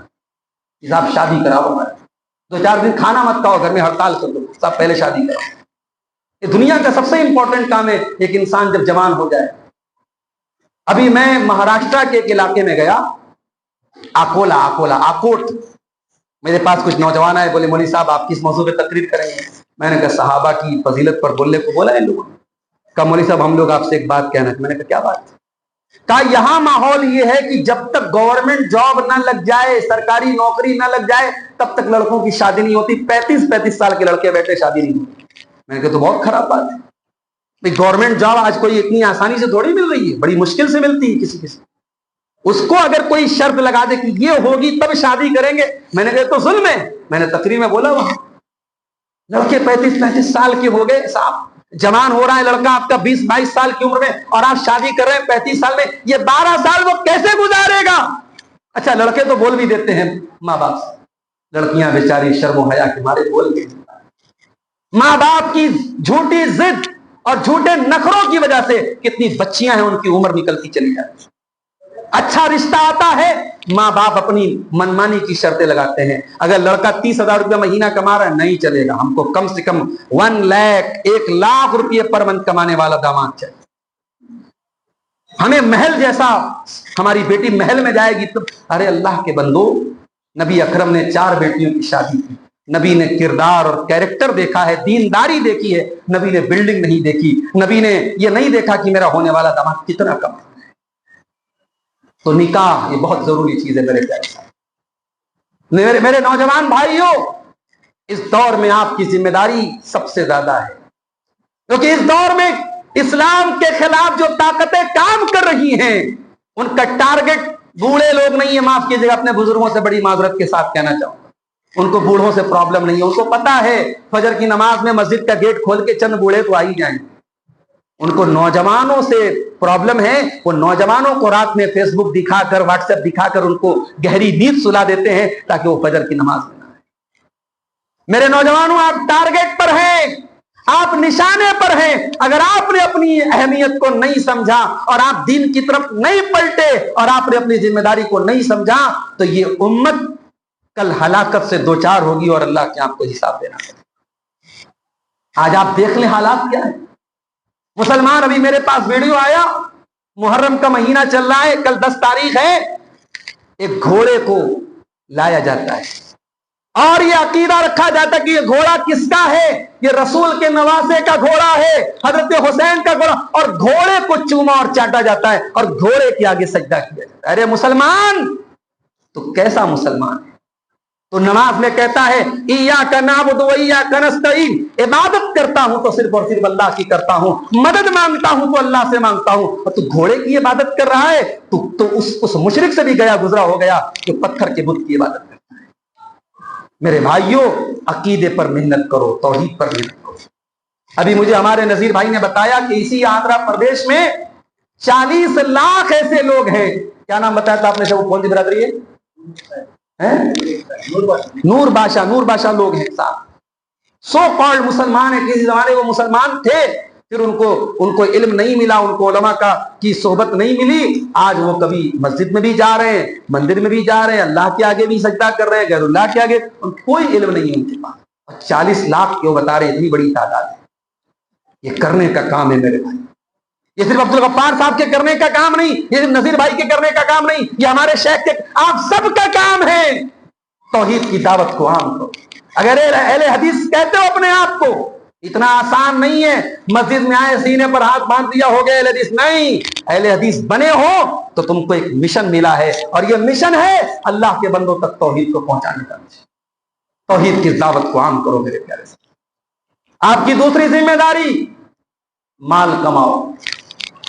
کہ آپ شادی کراؤ, 2-4 دن کھانا مت کھاؤ, گھر میں ہڑتال کر دو, صاحب پہلے شادی کراؤ. یہ دنیا کا سب سے امپورٹنٹ کام ہے ایک انسان جب جوان ہو جائے. ابھی میں مہاراشٹر کے ایک علاقے میں گیا, آکوٹ. میرے پاس کچھ نوجوان آئے, بولے مولوی صاحب آپ کس موضوع پہ تقریر کریں گے؟ میں نے کہا صحابہ کی فضیلت پر بولنے کو بولا ہے لوگوں نے. کہا مولوی صاحب ہم لوگ آپ سے ایک بات کہنا. میں نے کہا کیا بات؟ کہا یہاں ماحول یہ ہے کہ جب تک گورنمنٹ جاب نہ لگ جائے, سرکاری نوکری نہ لگ جائے, تب تک لڑکوں کی شادی نہیں ہوتی. 35 سال کے لڑکے بیٹھے شادی نہیں ہوتی. میں نے کہا تو بہت خراب بات ہے. گورنمنٹ جاب آج کوئی اتنی آسانی سے تھوڑی مل رہی ہے, بڑی مشکل سے ملتی ہے کسی. اس کو اگر کوئی شرط لگا دے کہ یہ ہوگی تب شادی کریں گے, میں نے کہا تو ظلم ہے. میں نے تقریر میں بولا وہاں لڑکے 35 سال کے ہو گئے صاحب, جوان ہو رہا ہے لڑکا آپ کا 20-22 سال کی عمر میں, اور آپ شادی کر رہے ہیں 35 سال میں. یہ 12 سال وہ کیسے گزارے گا؟ اچھا لڑکے تو بول بھی دیتے ہیں ماں باپ سے, لڑکیاں بیچاری شرم و حیا کے مارے بول بھی. ماں باپ کی جھوٹی ضد اور جھوٹے نخروں کی وجہ سے کتنی بچیاں ہیں ان کی عمر نکلتی چلی جاتی. اچھا رشتہ آتا ہے, ماں باپ اپنی منمانی کی شرطیں لگاتے ہیں. اگر لڑکا 30,000 روپیہ مہینہ کما رہا ہے, نہیں چلے گا, ہم کو کم سے کم 1 لاکھ روپیے پر منتھ کمانے والا داماد چاہیے. ہمیں محل جیسا, ہماری بیٹی محل میں جائے گی تو ارے اللہ کے بندو, نبی اکرم نے 4 بیٹیوں کی شادی کی. نبی نے کردار اور کیریکٹر دیکھا ہے, دینداری دیکھی ہے. نبی نے بلڈنگ نہیں دیکھی. نبی نے یہ نہیں دیکھا کہ میرا ہونے والا داماد کتنا کما ہے. تو نکاح یہ بہت ضروری چیز ہے میرے پیارے صاحب. میرے نوجوان بھائیوں, اس دور میں آپ کی ذمہ داری سب سے زیادہ ہے, کیونکہ اس دور میں اسلام کے خلاف جو طاقتیں کام کر رہی ہیں ان کا ٹارگٹ بوڑھے لوگ نہیں ہے. معاف کیجیے گا, اپنے بزرگوں سے بڑی معذرت کے ساتھ کہنا چاہوں گا, ان کو بوڑھوں سے پرابلم نہیں ہے. ان کو پتا ہے فجر کی نماز میں مسجد کا گیٹ کھول کے چند بوڑھے تو آ ہی جائیں. ان کو نوجوانوں سے پرابلم ہے. وہ نوجوانوں کو رات میں فیس بک دکھا کر, واٹس ایپ دکھا کر ان کو گہری نیند سلا دیتے ہیں تاکہ وہ فجر کی نماز میں نہ آئے. میرے نوجوانوں, آپ ٹارگٹ پر ہیں, آپ نشانے پر ہیں. اگر آپ نے اپنی اہمیت کو نہیں سمجھا اور آپ دین کی طرف نہیں پلٹے اور آپ نے اپنی ذمہ داری کو نہیں سمجھا تو یہ امت کل ہلاکت سے دوچار ہوگی اور اللہ کے آپ کو حساب دینا پڑے. آج آپ دیکھ لیں حالات کیا ہے. مسلمان, ابھی میرے پاس ویڈیو آیا, محرم کا مہینہ چل رہا ہے, کل 10 تاریخ ہے, ایک گھوڑے کو لایا جاتا ہے اور یہ عقیدہ رکھا جاتا ہے کہ یہ گھوڑا کس کا ہے؟ یہ رسول کے نواسے کا گھوڑا ہے, حضرت حسین کا گھوڑا, اور گھوڑے کو چوما اور چاٹا جاتا ہے اور گھوڑے کے آگے سجدہ کیا جاتا ہے. ارے مسلمان, تو کیسا مسلمان ہے؟ تو نماز میں کہتا ہے ایاک نعبد و ایاک نستعین, عبادت کرتا ہوں تو صرف اور صرف اللہ کی کرتا ہوں, مدد مانگتا ہوں تو اللہ سے مانگتا ہوں. اور تو گھوڑے کی عبادت کر رہا ہے, تو اس مشرک سے بھی گیا گزرا ہو گیا جو پتھر کے بت کی عبادت کرتا ہے. میرے بھائیوں, عقیدے پر محنت کرو, توحید پر محنت کرو. ابھی مجھے ہمارے نذیر بھائی نے بتایا کہ اسی آندھرا پردیش میں 40 لاکھ ایسے لوگ ہیں. کیا نام بتایا تھا آپ نے سے, وہ کون سی برادری ہے؟ نور بادشاہ لوگ ہیں صاحب. سو کالڈ مسلمان ہیں, کسی زمانے وہ مسلمان تھے, پھر ان کو علم نہیں ملا, ان کو علماء کی صحبت نہیں ملی. آج وہ کبھی مسجد میں بھی جا رہے ہیں, مندر میں بھی جا رہے ہیں, اللہ کے آگے بھی سجدہ کر رہے ہیں, غیر اللہ کے آگے, کوئی علم نہیں ان کے پاس. 40 لاکھ کیوں بتا رہے, اتنی بڑی تعداد ہے. یہ کرنے کا کام ہے میرے بھائی. یہ صرف عبدالغفار صاحب کے کرنے کا کام نہیں, یہ صرف نذیر بھائی کے کرنے کا کام نہیں, یہ ہمارے شیخ کے, آپ سب کا کام ہے. توحید کی دعوت کو عام کرو. اگر اہل حدیث کہتے ہو اپنے آپ کو, اتنا آسان نہیں ہے مسجد میں آئے سینے پر ہاتھ باندھ دیا ہو گئے اہل حدیث. نہیں, اہل حدیث بنے ہو تو تم کو ایک مشن ملا ہے, اور یہ مشن ہے اللہ کے بندوں تک توحید کو پہنچانے کا. توحید کی دعوت کو عام کرو میرے پیارے سے. آپ کی دوسری ذمہ داری, مال کماؤ.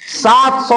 700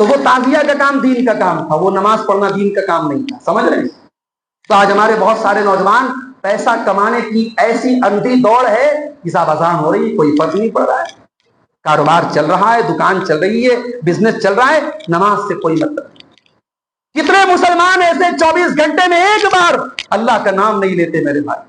تو وہ تعزیہ کا کام دین کا کام تھا، وہ نماز پڑھنا دین کا کام نہیں تھا. سمجھ رہے ہیں؟ تو آج ہمارے بہت سارے نوجوان پیسہ کمانے کی ایسی اندھی دوڑ ہے کہ صاحب اذان ہو رہی ہے کوئی فرق نہیں پڑ رہا ہے، کاروبار چل رہا ہے، دکان چل رہی ہے، بزنس چل رہا ہے، نماز سے کوئی مطلب نہیں. کتنے مسلمان ایسے 24 گھنٹے میں ایک بار اللہ کا نام نہیں لیتے میرے بھائی.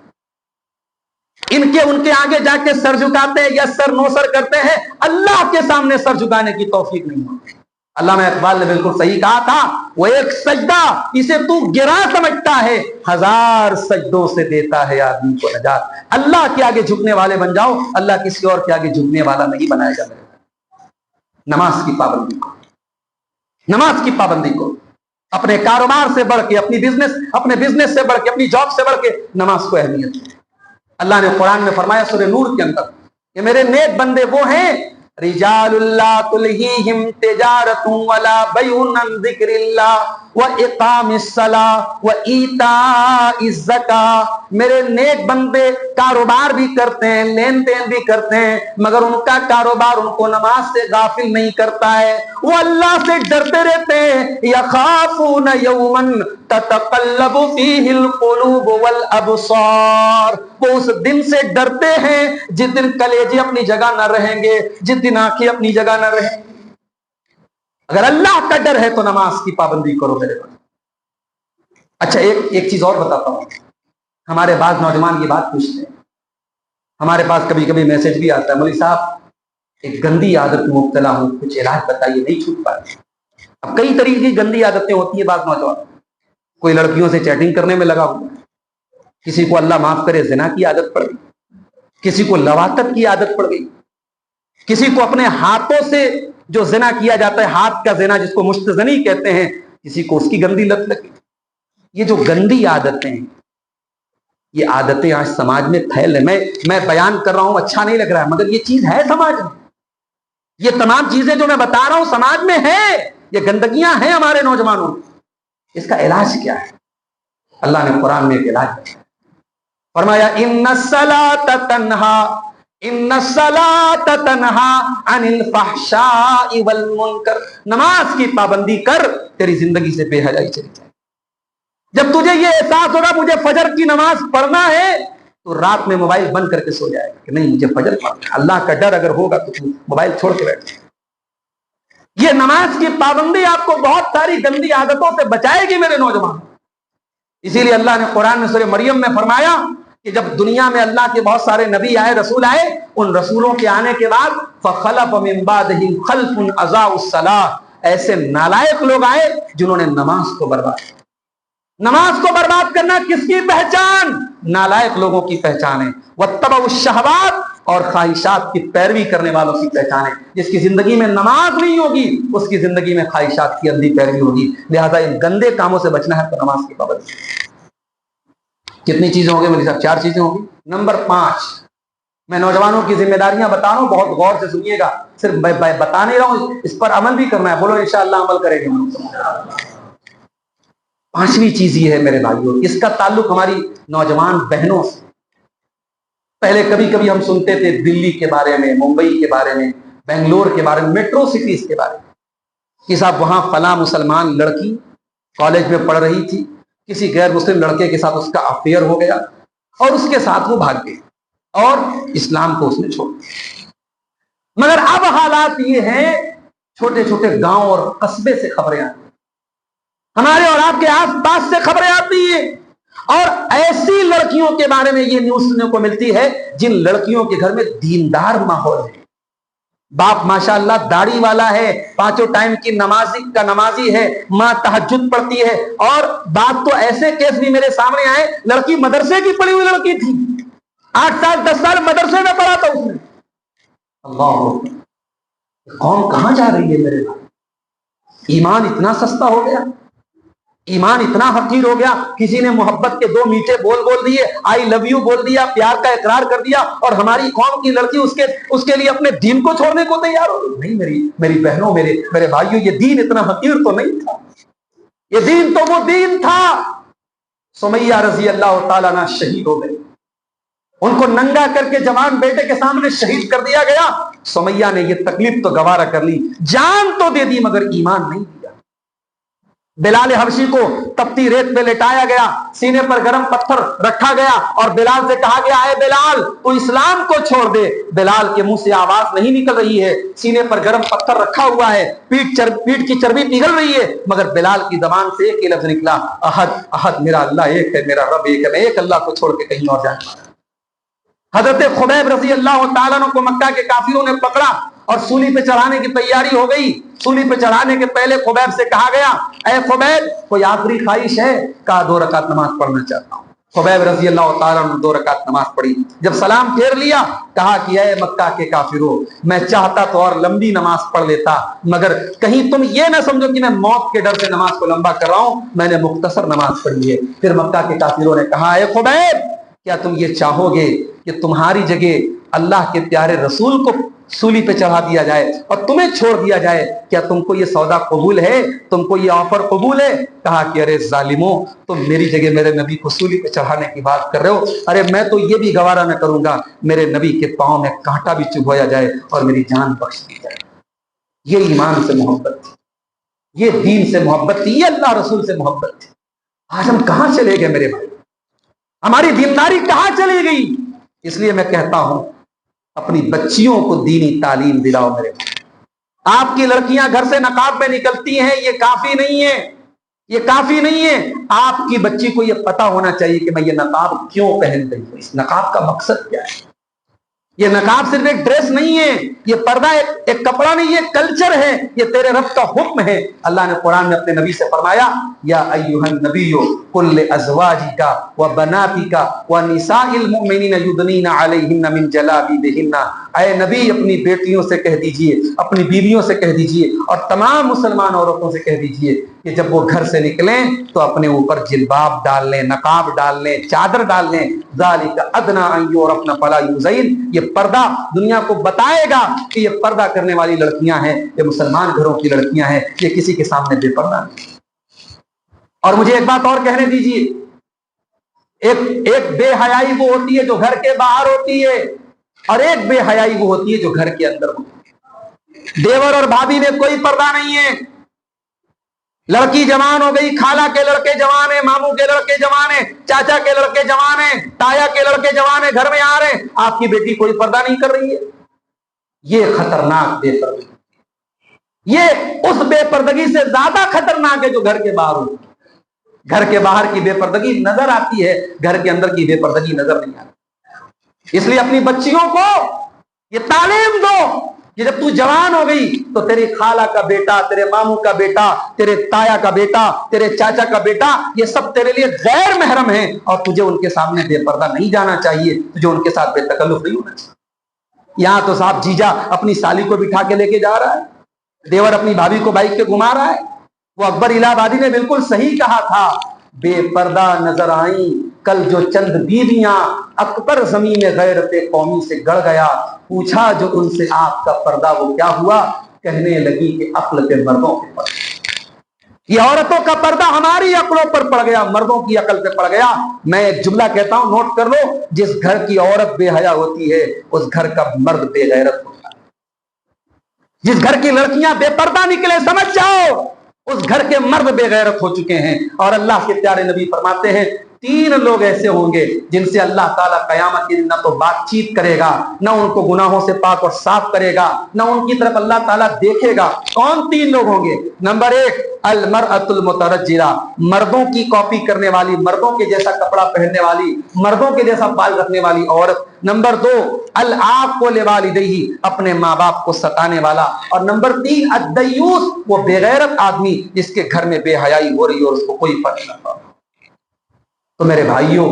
ان کے آگے جا کے سر جھکاتے ہیں یا سر نو سر کرتے ہیں، اللہ کے سامنے سر جھکانے کی توفیق نہیں ہوتی. علامہ اقبال نے بالکل صحیح کہا تھا، وہ ایک سجدہ اسے تو گرا سمجھتا ہے، 1000 سجدوں سے دیتا ہے آدمی کو نجات. اللہ کے آگے جھکنے والے بن جاؤ، اللہ کسی اور کے آگے جھکنے والا نہیں بنائے گا. نماز کی پابندی کو، نماز کی پابندی کو اپنے کاروبار سے بڑھ کے، اپنے بزنس سے بڑھ کے، اپنی جاب سے بڑھ کے نماز کو اہمیت ہے. اللہ نے قرآن میں فرمایا سورہ نور کے اندر کہ میرے نیک بندے وہ ہیں رجال لا تلہیہم تجارت ولا بیع عن ذکر اللہ واقام الصلاۃ وایتاء الزکاۃ. میرے نیک بندے کاروبار بھی کرتے ہیں، لین دین بھی کرتے ہیں، مگر ان کا کاروبار ان کو نماز سے غافل نہیں کرتا ہے. وہ اللہ سے ڈرتے رہتے ہیں، یخافون یوما تتقلب فیہ القلوب والابصار. وہ اس دن سے ڈرتے ہیں جس دن کلیجے اپنی جگہ نہ رہیں گے، جس دن آنکھیں اپنی جگہ نہ رہیں گی. اگر اللہ کا ڈر ہے تو نماز کی پابندی کرو میرے بھائی. اچھا ایک چیز اور بتاتا ہوں. ہمارے بعض نوجوان یہ بات پوچھتے ہیں، ہمارے پاس کبھی کبھی میسج بھی آتا ہے، مولوی صاحب ایک گندی عادت میں مبتلا ہوں، کچھ علاج بتائیے، نہیں چھوٹ پاتی. اب کئی طریقے کی گندی عادتیں ہوتی ہیں. بعض نوجوان کوئی لڑکیوں سے چیٹنگ کرنے میں لگا ہوا، کسی کو اللہ معاف کرے زنا کی عادت پڑ گئی، کسی کو لواطت کی عادت پڑ گئی، کسی کو اپنے ہاتھوں سے جو زنا کیا جاتا ہے، ہاتھ کا زنا جس کو مشت زنی کہتے ہیں، کسی کو اس کی گندی لت لگی. یہ جو گندی عادتیں ہیں، یہ عادتیں آج سماج میں پھیل رہے. میں بیان کر رہا ہوں، اچھا نہیں لگ رہا ہے، مگر یہ چیز ہے سماج میں. یہ تمام چیزیں جو میں بتا رہا ہوں سماج میں ہے، یہ گندگیاں ہیں ہمارے نوجوانوں میں. اس کا علاج کیا ہے؟ اللہ نے قرآن میں ایک علاج فرمایا، ان الصلاۃ تنہا عن الفحشاء والمنکر. نماز کی پابندی کر، تیری زندگی سے بے حیائی چلی جائے. جب تجھے یہ احساس ہوگا مجھے فجر کی نماز پڑھنا ہے، تو رات میں موبائل بند کر کے سو جائے گا کہ نہیں مجھے فجر پڑھنا ہے. اللہ کا ڈر اگر ہوگا تو موبائل چھوڑ کے بیٹھ جائے. یہ نماز کی پابندی آپ کو بہت ساری گندی عادتوں سے بچائے گی میرے نوجوان. اسی لیے اللہ نے قرآن میں سورہ مریم میں فرمایا کہ جب دنیا میں اللہ کے بہت سارے نبی آئے، رسول آئے، ان رسولوں کے آنے کے بعد فخلف من بعدہم خلف اضاعوا الصلاۃ، ایسے نالائق لوگ آئے جنہوں نے نماز کو برباد کیا. نماز کو برباد کرنا کس کی پہچان؟ نالائق لوگوں کی پہچان ہے. واتبعوا الشہوات، اور خواہشات کی پیروی کرنے والوں کی پہچان ہے. جس کی زندگی میں نماز نہیں ہوگی اس کی زندگی میں خواہشات کی اندھی پیروی ہوگی. لہذا ان گندے کاموں سے بچنا ہے تو نماز کی پابندی. کتنی چیزیں ہوں گی میری صاحب؟ 4 چیزیں ہوں گی. نمبر 5، میں نوجوانوں کی ذمہ داریاں بتا رہا ہوں، بہت غور سے سنیے گا. صرف بتا نہیں رہا ہوں، اس پر عمل بھی کرنا ہے. بولو انشاءاللہ عمل کریں گے. 5ویں چیز یہ ہے میرے بھائیوں، اس کا تعلق ہماری نوجوان بہنوں سے. پہلے کبھی کبھی ہم سنتے تھے دلی کے بارے میں، ممبئی کے بارے میں، بنگلور کے بارے میں، میٹرو سٹیز کے بارے میں، کہ صاحب وہاں فلاں مسلمان لڑکی کالج میں پڑھ رہی تھی، کسی غیر مسلم لڑکے کے ساتھ اس کا افیئر ہو گیا اور اس کے ساتھ وہ بھاگ گئی اور اسلام کو اس نے چھوڑ دیا. مگر اب حالات یہ ہیں، چھوٹے چھوٹے گاؤں اور قصبے سے خبریں آتی ہیں، ہمارے اور آپ کے آس پاس سے خبریں آتی ہیں، اور ایسی لڑکیوں کے بارے میں یہ نیوز سننے کو ملتی ہے جن لڑکیوں کے گھر میں دیندار ماحول ہے. باپ ماشاءاللہ داڑھی والا ہے، 5 ٹائم کی نمازی ہے، ماں تہجد پڑھتی ہے. اور بات تو ایسے کیس بھی میرے سامنے آئے، لڑکی مدرسے کی پڑھی ہوئی لڑکی تھی، 8 سال 10 سال مدرسے میں پڑھا تھا اس نے. اللہ، قوم کہاں جا رہی ہے میرے بھائی؟ ایمان اتنا سستا ہو گیا، ایمان اتنا حقیر ہو گیا. کسی نے محبت کے 2 میٹھے بول دیے، آئی لو یو بول دیا، پیار کا اقرار کر دیا، اور ہماری قوم کی لڑکی اس کے لیے اپنے دین کو چھوڑنے کو تیار ہو. نہیں میری بہنوں، میرے بھائیوں، یہ دین اتنا حقیر تو نہیں تھا. یہ دین تو وہ دین تھا. سمیہ رضی اللہ تعالیٰ عنہ شہید ہو گئی. ان کو ننگا کر کے جوان بیٹے کے سامنے شہید کر دیا گیا. سمیہ نے یہ تکلیف تو گوارا کر لی, جان تو دے دی مگر ایمان نہیں دیا. بلال حبشی کو تپتی ریت پہ لٹایا گیا, سینے پر گرم پتھر رکھا گیا اور بلال سے کہا گیا اے بلال تو اسلام کو چھوڑ دے. بلال کے منہ سے آواز نہیں نکل رہی ہے, سینے پر گرم پتھر رکھا ہوا ہے, پیٹ کی چربی پگھل رہی ہے, مگر بلال کی زبان سے ایک ہی لفظ نکلا, احد احد, میرا اللہ ایک ہے, میرا رب ایک ہے, میں ایک اللہ کو چھوڑ کے کہیں اور جانے والا. حضرت خبیب رضی اللہ تعالیٰ عنہ کو مکہ کے کافروں نے پکڑا اور سولی پہ چڑھانے کی تیاری ہو گئی. سولی پہ چڑھانے کے پہلے خبیب سے کہا گیا اے خبیب کوئی آخری خواہش ہے؟ کہا 2 رکعت نماز پڑھنا چاہتا ہوں. خبیب رضی اللہ تعالیٰ عنہ 2 رکعت نماز پڑھی. جب سلام پھیر لیا کہا کہ اے مکہ کے کافروں, میں چاہتا تو اور لمبی نماز پڑھ لیتا, مگر کہیں تم یہ نہ سمجھو کہ میں موت کے ڈر سے نماز کو لمبا کر رہا ہوں, میں نے مختصر نماز پڑھی ہے. پھر مکہ کے کافروں نے کہا اے خبیب کیا تم یہ چاہو گے کہ تمہاری جگہ اللہ کے پیارے رسول کو سولی پہ چڑھا دیا جائے اور تمہیں چھوڑ دیا جائے؟ کیا تم کو یہ سودا قبول ہے, تم کو یہ آفر قبول ہے؟ کہا کہ ارے ظالموں, تم میری جگہ میرے نبی کو سولی پہ چڑھانے کی بات کر رہے ہو, ارے میں تو یہ بھی گوارا نہ کروں گا میرے نبی کے پاؤں میں کانٹا بھی چبھایا جائے اور میری جان بخش دی جائے. یہ ایمان سے محبت تھی, یہ دین سے محبت تھی, یہ اللہ رسول سے محبت تھی. آج ہم کہاں چلے گئے میرے بھائی, ہماری دینداری کہاں چلی گئی؟ اس لیے میں کہتا ہوں اپنی بچیوں کو دینی تعلیم دلاؤ میرے بھائی. آپ کی لڑکیاں گھر سے نقاب میں نکلتی ہیں, یہ کافی نہیں ہے, یہ کافی نہیں ہے. آپ کی بچی کو یہ پتا ہونا چاہیے کہ میں یہ نقاب کیوں پہن رہی ہوں, اس نقاب کا مقصد کیا ہے. یہ نقاب صرف ایک ڈریس نہیں ہے, یہ پردہ ایک کپڑا نہیں ہے, کلچر ہے, یہ تیرے رب کا حکم ہے. اللہ نے قرآن میں اپنے نبی سے فرمایا یا ایھا النبی قل لازواجک وبناتک ونساء المؤمنین یدنین علیہن من جلابیبہن. اے نبی اپنی بیٹیوں سے کہہ دیجئے, اپنی بیویوں سے کہہ دیجئے اور تمام مسلمان عورتوں سے کہہ دیجئے کہ جب وہ گھر سے نکلیں تو اپنے اوپر جلباب ڈال لیں, نقاب ڈال لیں, چادر ڈال لیں. ذالک ادنی ان یعرفن فلا یؤذین. یہ پردہ دنیا کو بتائے گا کہ یہ پردہ کرنے والی لڑکیاں ہیں, یہ مسلمان گھروں کی لڑکیاں ہیں, یہ کسی کے سامنے بے پردہ نہیں. اور مجھے ایک بات اور کہنے دیجئے, ایک بے حیائی وہ ہوتی ہے جو گھر کے باہر ہوتی ہے, اور ایک بے حیائی وہ ہوتی ہے جو گھر کے اندر ہوتی ہے. دیور اور بھابھی میں کوئی پردہ نہیں ہے. لڑکی جوان ہو گئی, خالہ کے لڑکے جوان ہیں, ماموں کے لڑکے جوان ہیں, چاچا کے لڑکے جوان ہیں, تایا کے لڑکے جوان ہیں, گھر میں آ رہے ہیں, آپ کی بیٹی کوئی پردہ نہیں کر رہی ہے. یہ خطرناک بے پردگی, یہ اس بے پردگی سے زیادہ خطرناک ہے جو گھر کے باہر ہوتی ہے. گھر کے باہر کی بے پردگی نظر آتی ہے, گھر کے اندر کی بے پردگی نظر نہیں آتی. اس لیے اپنی بچیوں کو یہ تعلیم دو کہ جب تو جوان ہو گئی تو تیری خالہ کا بیٹا, تیرے ماموں کا بیٹا, تیرے تایا کا بیٹا, تیرے چاچا کا بیٹا, یہ سب تیرے لیے غیر محرم ہیں اور تجھے ان کے سامنے بے پردہ نہیں جانا چاہیے, تجھے ان کے ساتھ بے تکلف نہیں ہونا چاہیے. یہاں تو صاحب جیجا اپنی سالی کو بٹھا کے لے کے جا رہا ہے, دیور اپنی بھابھی کو بائک پہ گھما رہا ہے. وہ اکبر الہ آبادی نے بالکل صحیح کہا تھا, بے پردہ نظر آئیں کل جو چند بیویاں, اکبر زمین غیرت قومی سے گڑ گیا, پوچھا جو ان سے آپ کا پردہ وہ کیا ہوا, کہنے لگی کہ عقل پہ مردوں پہ پڑ گیا. یہ عورتوں کا پردہ ہماری عقلوں پر پڑ گیا, مردوں کی عقل پہ پڑ گیا. میں ایک جملہ کہتا ہوں, نوٹ کر لو, جس گھر کی عورت بے حیا ہوتی ہے اس گھر کا مرد بے غیرت ہوتا ہے. جس گھر کی لڑکیاں بے پردہ نکلے سمجھ جاؤ اس گھر کے مرد بے غیرت ہو چکے ہیں. اور اللہ کے پیارے نبی فرماتے ہیں 3 لوگ ایسے ہوں گے جن سے اللہ تعالیٰ قیامت کے دن نہ تو بات چیت کرے گا, نہ ان کو گناہوں سے پاک اور صاف کرے گا, نہ ان کی طرف اللہ تعالیٰ دیکھے گا. کون 3 لوگ ہوں گے؟ نمبر 1 المرأۃ المترجلہ, مردوں کی کاپی کرنے والی, مردوں کے جیسا کپڑا پہننے والی, مردوں کے جیسا بال رکھنے والی عورت. نمبر 2 العاق لوالدیہ, اپنے ماں باپ کو ستانے والا. اور نمبر 3 الدیوث, وہ بے غیرت آدمی جس کے گھر میں بے حیائی ہو رہی ہے اور اس کو کوئی فرق نہ پڑا. تو میرے بھائیوں,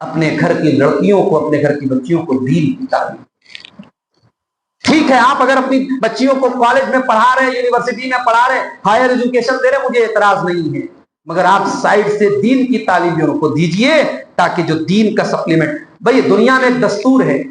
اپنے گھر کی لڑکیوں کو, اپنے گھر کی بچیوں کو دین کی تعلیم. ٹھیک ہے آپ اگر اپنی بچیوں کو کالج میں پڑھا رہے ہیں, یونیورسٹی میں پڑھا رہے ہیں, ہائر ایجوکیشن دے رہے, مجھے اعتراض نہیں ہے, مگر آپ سائڈ سے دین کی تعلیم بھی ان کو دیجئے تاکہ جو دین کا سپلیمنٹ. بھئی دنیا میں ایک دستور ہے,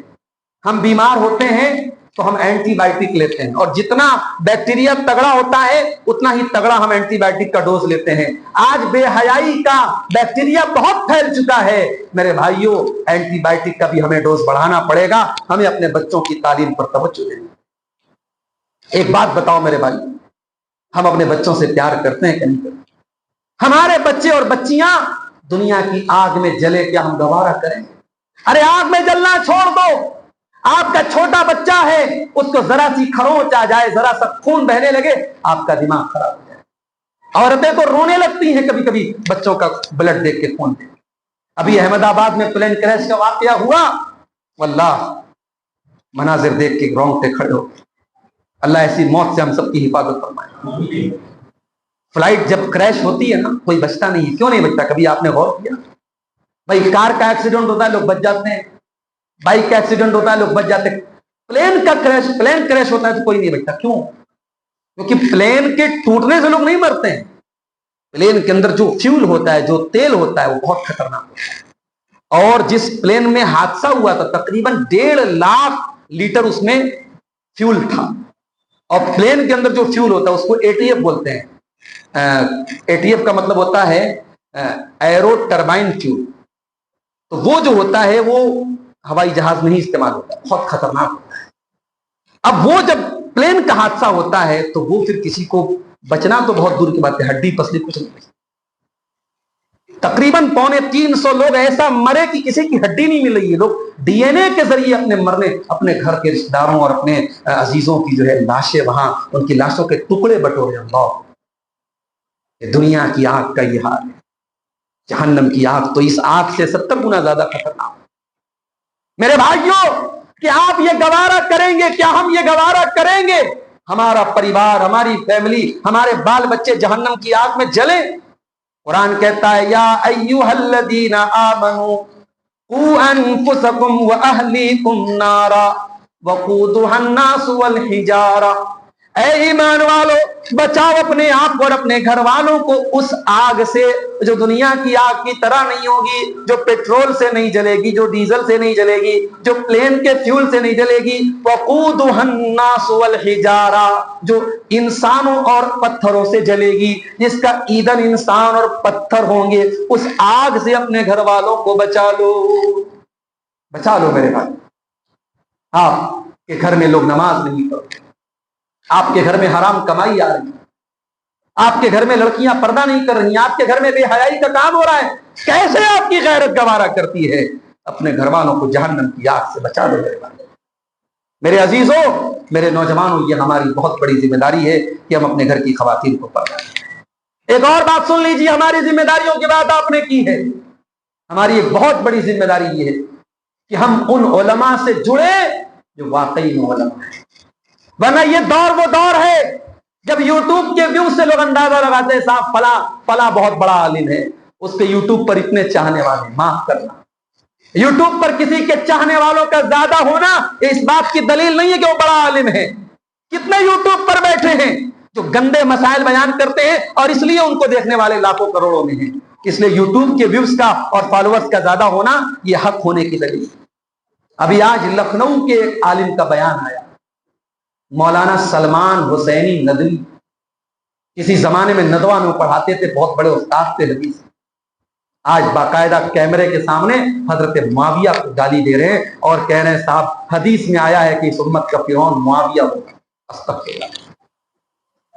ہم بیمار ہوتے ہیں تو ہم اینٹی بائیوٹک لیتے ہیں، اور جتنا بیکٹیریا تگڑا ہوتا ہے اتنا ہی تگڑا ہم اینٹی بائیوٹک کا ڈوز لیتے ہیں۔ آج بے حیائی کا بیکٹیریا بہت پھیل چکا ہے میرے بھائیوں، اینٹی بائیوٹک کا بھی ہمیں ڈوز بڑھانا پڑے گا، ہمیں اپنے بچوں کی تعلیم پر توجہ دینی۔ ایک بات بتاؤ میرے بھائی، ہم اپنے بچوں سے پیار کرتے ہیں کہ نہیں کرتے؟ ہمارے بچے اور بچیاں دنیا کی آگ میں جلے، کیا ہم گوارا کریں؟ ارے آگ میں جلنا چھوڑ دو، آپ کا چھوٹا بچہ ہے، اس کو ذرا سی کھروچ آ جائے، ذرا سا خون بہنے لگے، آپ کا دماغ خراب ہو جائے۔ عورتیں تو رونے لگتی ہیں کبھی کبھی بچوں کا بلڈ دیکھ کے، خون دیکھ کے۔ ابھی احمد آباد میں پلین کریش کا واقعہ ہوا، واللہ مناظر دیکھ کے رونگٹے کھڑے ہو گئے۔ اللہ ایسی موت سے ہم سب کی حفاظت فرمائے۔ فلائٹ جب کریش ہوتی ہے نا، کوئی بچتا نہیں ہے۔ کیوں نہیں بچتا؟ کبھی آپ نے غور کیا؟ بھائی کار کا ایکسیڈنٹ ہوتا ہے لوگ بچ جاتے ہیں، بائک کا ایکسیڈنٹ ہوتا ہے لوگ بچ جاتے ہیں، پلین کریش ہوتا ہے تو کوئی نہیں بچتا۔ کیوں؟ کیونکہ پلین کے ٹوٹنے سے لوگ نہیں مرتے ہیں، پلین کے اندر جو فیول ہوتا ہے، جو تیل ہوتا ہے، وہ بہت خطرناک ہوتا ہے۔ اور جس پلین میں حادثہ ہوا تھا تقریباً 1.5 لاکھ لیٹر اس میں فیول تھا، اور پلین کے اندر جو فیول ہوتا ہے اس کو ATF بولتے ہیں۔ ATF کا مطلب ہوتا ہے ایرو ٹربائن فیول۔ تو وہ جو ہوتا ہے وہ ہوائی جہاز میں ہی استعمال ہوتا ہے، بہت خطرناک ہوتا ہے۔ اب وہ جب پلین کا حادثہ ہوتا ہے تو وہ پھر کسی کو بچنا تو بہت دور کی بات ہے، ہڈی پسلی کچھ نہیں بچتی۔ تقریباً 250 لوگ ایسا مرے کہ کسی کی ہڈی نہیں مل رہی ہے۔ لوگ DNA کے ذریعے اپنے گھر کے رشتہ داروں اور اپنے عزیزوں کی جو ہے لاشیں، وہاں ان کی لاشوں کے ٹکڑے بٹورے۔ اللہ، دنیا کی آگ کا یہ حال ہے، جہنم کی آگ تو اس آگ سے 70 گنا زیادہ خطرناک۔ میرے بھائیوں، کہ آپ یہ گوارا کریں گے؟ کیا ہم یہ گوارا کریں گے ہمارا پریوار، ہماری فیملی، ہمارے بال بچے جہنم کی آگ میں جلیں؟ قرآن کہتا ہے یا ایھا الذین آمنوا قوا انفسکم واہلیکم نارا وقودھا الناس والحجارہ، اے ایمان والو بچاؤ اپنے آپ اور اپنے گھر والوں کو اس آگ سے جو دنیا کی آگ کی طرح نہیں ہوگی، جو پیٹرول سے نہیں جلے گی، جو ڈیزل سے نہیں جلے گی، جو پلین کے فیول سے نہیں جلے گی۔ وقودھا الناس والحجارہ، جو انسانوں اور پتھروں سے جلے گی، جس کا ایندھن انسان اور پتھر ہوں گے، اس آگ سے اپنے گھر والوں کو بچا لو۔ بچا لو میرے بھائی۔ آپ کے گھر میں لوگ نماز نہیں پڑھتے، آپ کے گھر میں حرام کمائی آ رہی ہے، آپ کے گھر میں لڑکیاں پردہ نہیں کر رہی ہیں، آپ کے گھر میں بے حیائی کا کام ہو رہا ہے، کیسے آپ کی غیرت گوارا کرتی ہے؟ اپنے گھر والوں کو جہنم کی آگ سے بچا دو میرے بھائی۔ میرے عزیزوں، میرے نوجوانوں، یہ ہماری بہت بڑی ذمہ داری ہے کہ ہم اپنے گھر کی خواتین کو پردہ دیں۔ ایک اور بات سن لیجیے، ہماری ذمہ داریوں کی بات آپ نے کی ہے، ہماری ایک بہت بڑی ذمہ داری یہ ہے کہ ہم ان علماء سے جڑے جو واقعی میں علماء ہیں۔ ورنہ یہ دور وہ دور ہے جب یوٹیوب کے ویو سے لوگ اندازہ لگاتے ہیں صاحب فلاں بہت بڑا عالم ہے، اس کے یوٹیوب پر اتنے چاہنے والے۔ معاف کرنا، یوٹیوب پر کسی کے چاہنے والوں کا زیادہ ہونا اس بات کی دلیل نہیں ہے کہ وہ بڑا عالم ہے۔ کتنے یوٹیوب پر بیٹھے ہیں جو گندے مسائل بیان کرتے ہیں اور اس لیے ان کو دیکھنے والے لاکھوں کروڑوں میں ہیں۔ اس لیے یوٹیوب کے ویوز کا اور فالوورز کا زیادہ ہونا یہ حق ہونے کی دلیل ہے۔ ابھی آج لکھنؤ کے ایک عالم کا بیان آیا، مولانا سلمان حسینی ندوی، کسی زمانے میں ندوہ میں پڑھاتے تھے، بہت بڑے استاد تھے حدیث۔ آج باقاعدہ کیمرے کے سامنے حضرت معاویہ کو گالی دے رہے ہیں اور کہہ رہے ہیں صاحب حدیث میں آیا ہے کہ اس امت کا فرعون معاویہ ہوگا۔ استغفر اللہ۔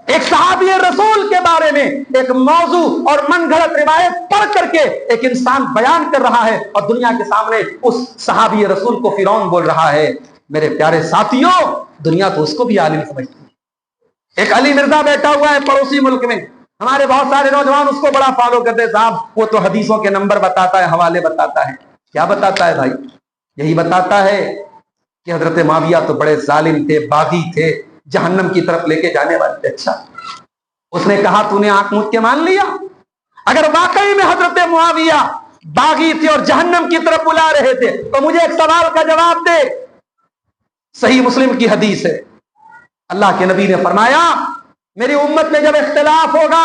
ایک صحابی رسول کے بارے میں ایک موضوع اور من گھڑت روایت پڑھ کر کے ایک انسان بیان کر رہا ہے اور دنیا کے سامنے اس صحابی رسول کو فرعون بول رہا ہے۔ میرے پیارے ساتھیوں، دنیا تو اس کو بھی عالم سمجھتی ہے۔ ایک علی مرزا بیٹھا ہوا ہے پڑوسی ملک میں، ہمارے بہت سارے نوجوان اس کو بڑا فالو کرتے ہیں، صاحب وہ تو حدیثوں کے نمبر بتاتا ہے، حوالے بتاتا ہے۔ کیا بتاتا ہے بھائی؟ یہی بتاتا ہے کہ حضرت معاویہ تو بڑے ظالم تھے، باغی تھے، جہنم کی طرف لے کے جانے والے تھے۔ اچھا، اس نے کہا تو نے آنکھ موند کے مان لیا؟ اگر واقعی میں حضرت معاویہ باغی تھے اور جہنم کی طرف بلا رہے تھے تو مجھے ایک سوال کا جواب دے۔ صحیح مسلم کی حدیث ہے، اللہ کے نبی نے فرمایا میری امت میں جب اختلاف ہوگا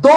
2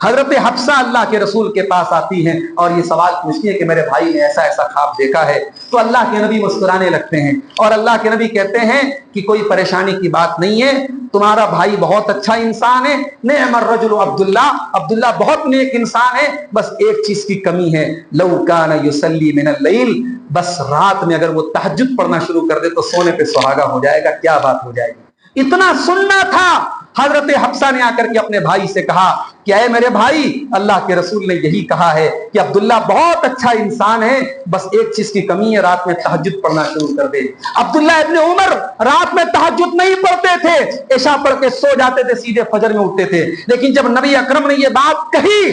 حضرت حفصہ اللہ کے رسول کے پاس آتی ہیں اور یہ سوال پوچھتی ہیں کہ میرے بھائی نے ایسا ایسا خواب دیکھا ہے. تو اللہ کے نبی مسکرانے لگتے ہیں اور اللہ کے نبی کہتے ہیں کہ کوئی پریشانی کی بات نہیں ہے, تمہارا بھائی بہت اچھا انسان ہے, نعم الرجل عبداللہ, عبداللہ بہت نیک انسان ہے, بس ایک چیز کی کمی ہے, لو کان یصلی من اللیل, بس رات میں اگر وہ تہجد پڑھنا شروع کر دے تو سونے پہ سہاگا ہو جائے گا. کیا بات ہو جائے گی. اتنا سننا تھا. حضرت حفصہ نے آ کر کے اپنے بھائی سے کہا کہ اے میرے بھائی, اللہ کے رسول نے یہی کہا ہے کہ عبداللہ بہت اچھا انسان ہے, بس ایک چیز کی کمی ہے, رات میں تہجد پڑھنا شروع کر دے. عبداللہ ابن عمر رات میں تہجد نہیں پڑھتے تھے, عشاء پڑھ کے سو جاتے تھے, سیدھے فجر میں اٹھتے تھے. لیکن جب نبی اکرم نے یہ بات کہی,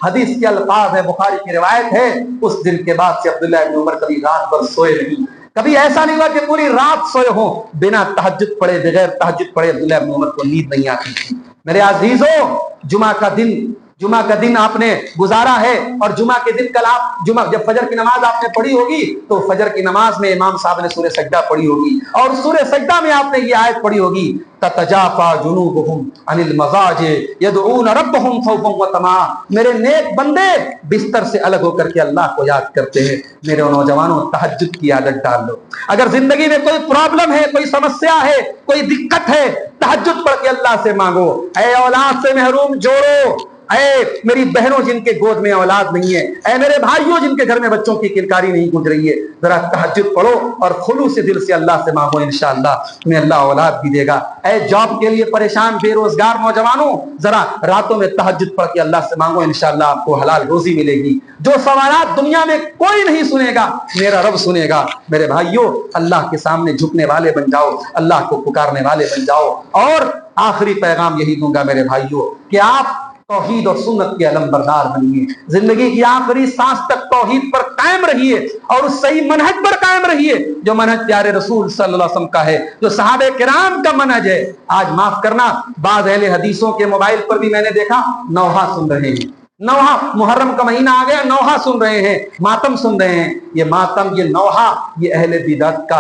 حدیث کے الفاظ ہے, بخاری کی روایت ہے, اس دن کے بعد سے عبداللہ ابن عمر کبھی رات بھر سوئے نہیں. کبھی ایسا نہیں ہوا کہ پوری رات سوئے ہوں بنا تہجد پڑھے, بغیر تہجد پڑھے عبداللہ ابن عمر کو نیند نہیں آتی تھی. میرے عزیزوں, جمعہ کا دن آپ نے گزارا ہے, اور جمعہ کے دن کل آپ جب فجر کی نماز آپ نے پڑھی ہوگی تو فجر کی نماز میں امام صاحب نے سورہ سجدہ پڑھی ہوگی, اور سورہ سجدہ میں آپ نے یہ آیت پڑھی ہوگی, تتجافا جنوبہم عن المضاجع یدعون ربہم خوفا وطمعا. میرے نیک بندے بستر سے الگ ہو کر کے اللہ کو یاد کرتے ہیں. میرے نوجوانوں, تہجد کی عادت ڈال لو. اگر زندگی میں کوئی پرابلم ہے, کوئی سمسیا ہے, کوئی دقت ہے, تہجد پڑھ کے اللہ سے مانگو. اے اولاد سے محروم جوڑو, اے میری بہنوں جن کے گود میں اولاد نہیں ہے, اے میرے بھائیوں جن کے گھر میں بچوں کی کلکاری نہیں گونج رہی ہے, ذرا تہجد پڑھو اور خلوص سے دل سے اللہ سے مانگو, انشاءاللہ تمہیں اللہ اولاد بھی دے گا. اے جاب کے لیے پریشان بے روزگار نوجوانوں, ذرا راتوں میں تہجد پڑھ کے اللہ سے مانگو, انشاءاللہ آپ کو حلال روزی ملے گی. جو سوالات دنیا میں کوئی نہیں سنے گا, میرا رب سنے گا. میرے بھائیوں, اللہ کے سامنے جھکنے والے بن جاؤ, اللہ کو پکارنے والے بن جاؤ. اور آخری پیغام یہی دوں گا میرے بھائیوں کہ آپ توحید اور سنت کے علم بردار بنیے. زندگی کی آخری سانس تک توحید پر قائم رہیے اور اس صحیح منہج پر قائم رہیے جو منہج پیارے رسول صلی اللہ علیہ وسلم کا ہے, جو صحابہ کرام کا منہج ہے. آج معاف کرنا, بعض اہل حدیثوں کے موبائل پر بھی میں نے دیکھا نوحہ سن رہے ہیں. نوحہ, محرم کا مہینہ آ گیا, نوحہ سن رہے ہیں, ماتم سن رہے ہیں. یہ ماتم, یہ نوحہ, یہ اہل بدعت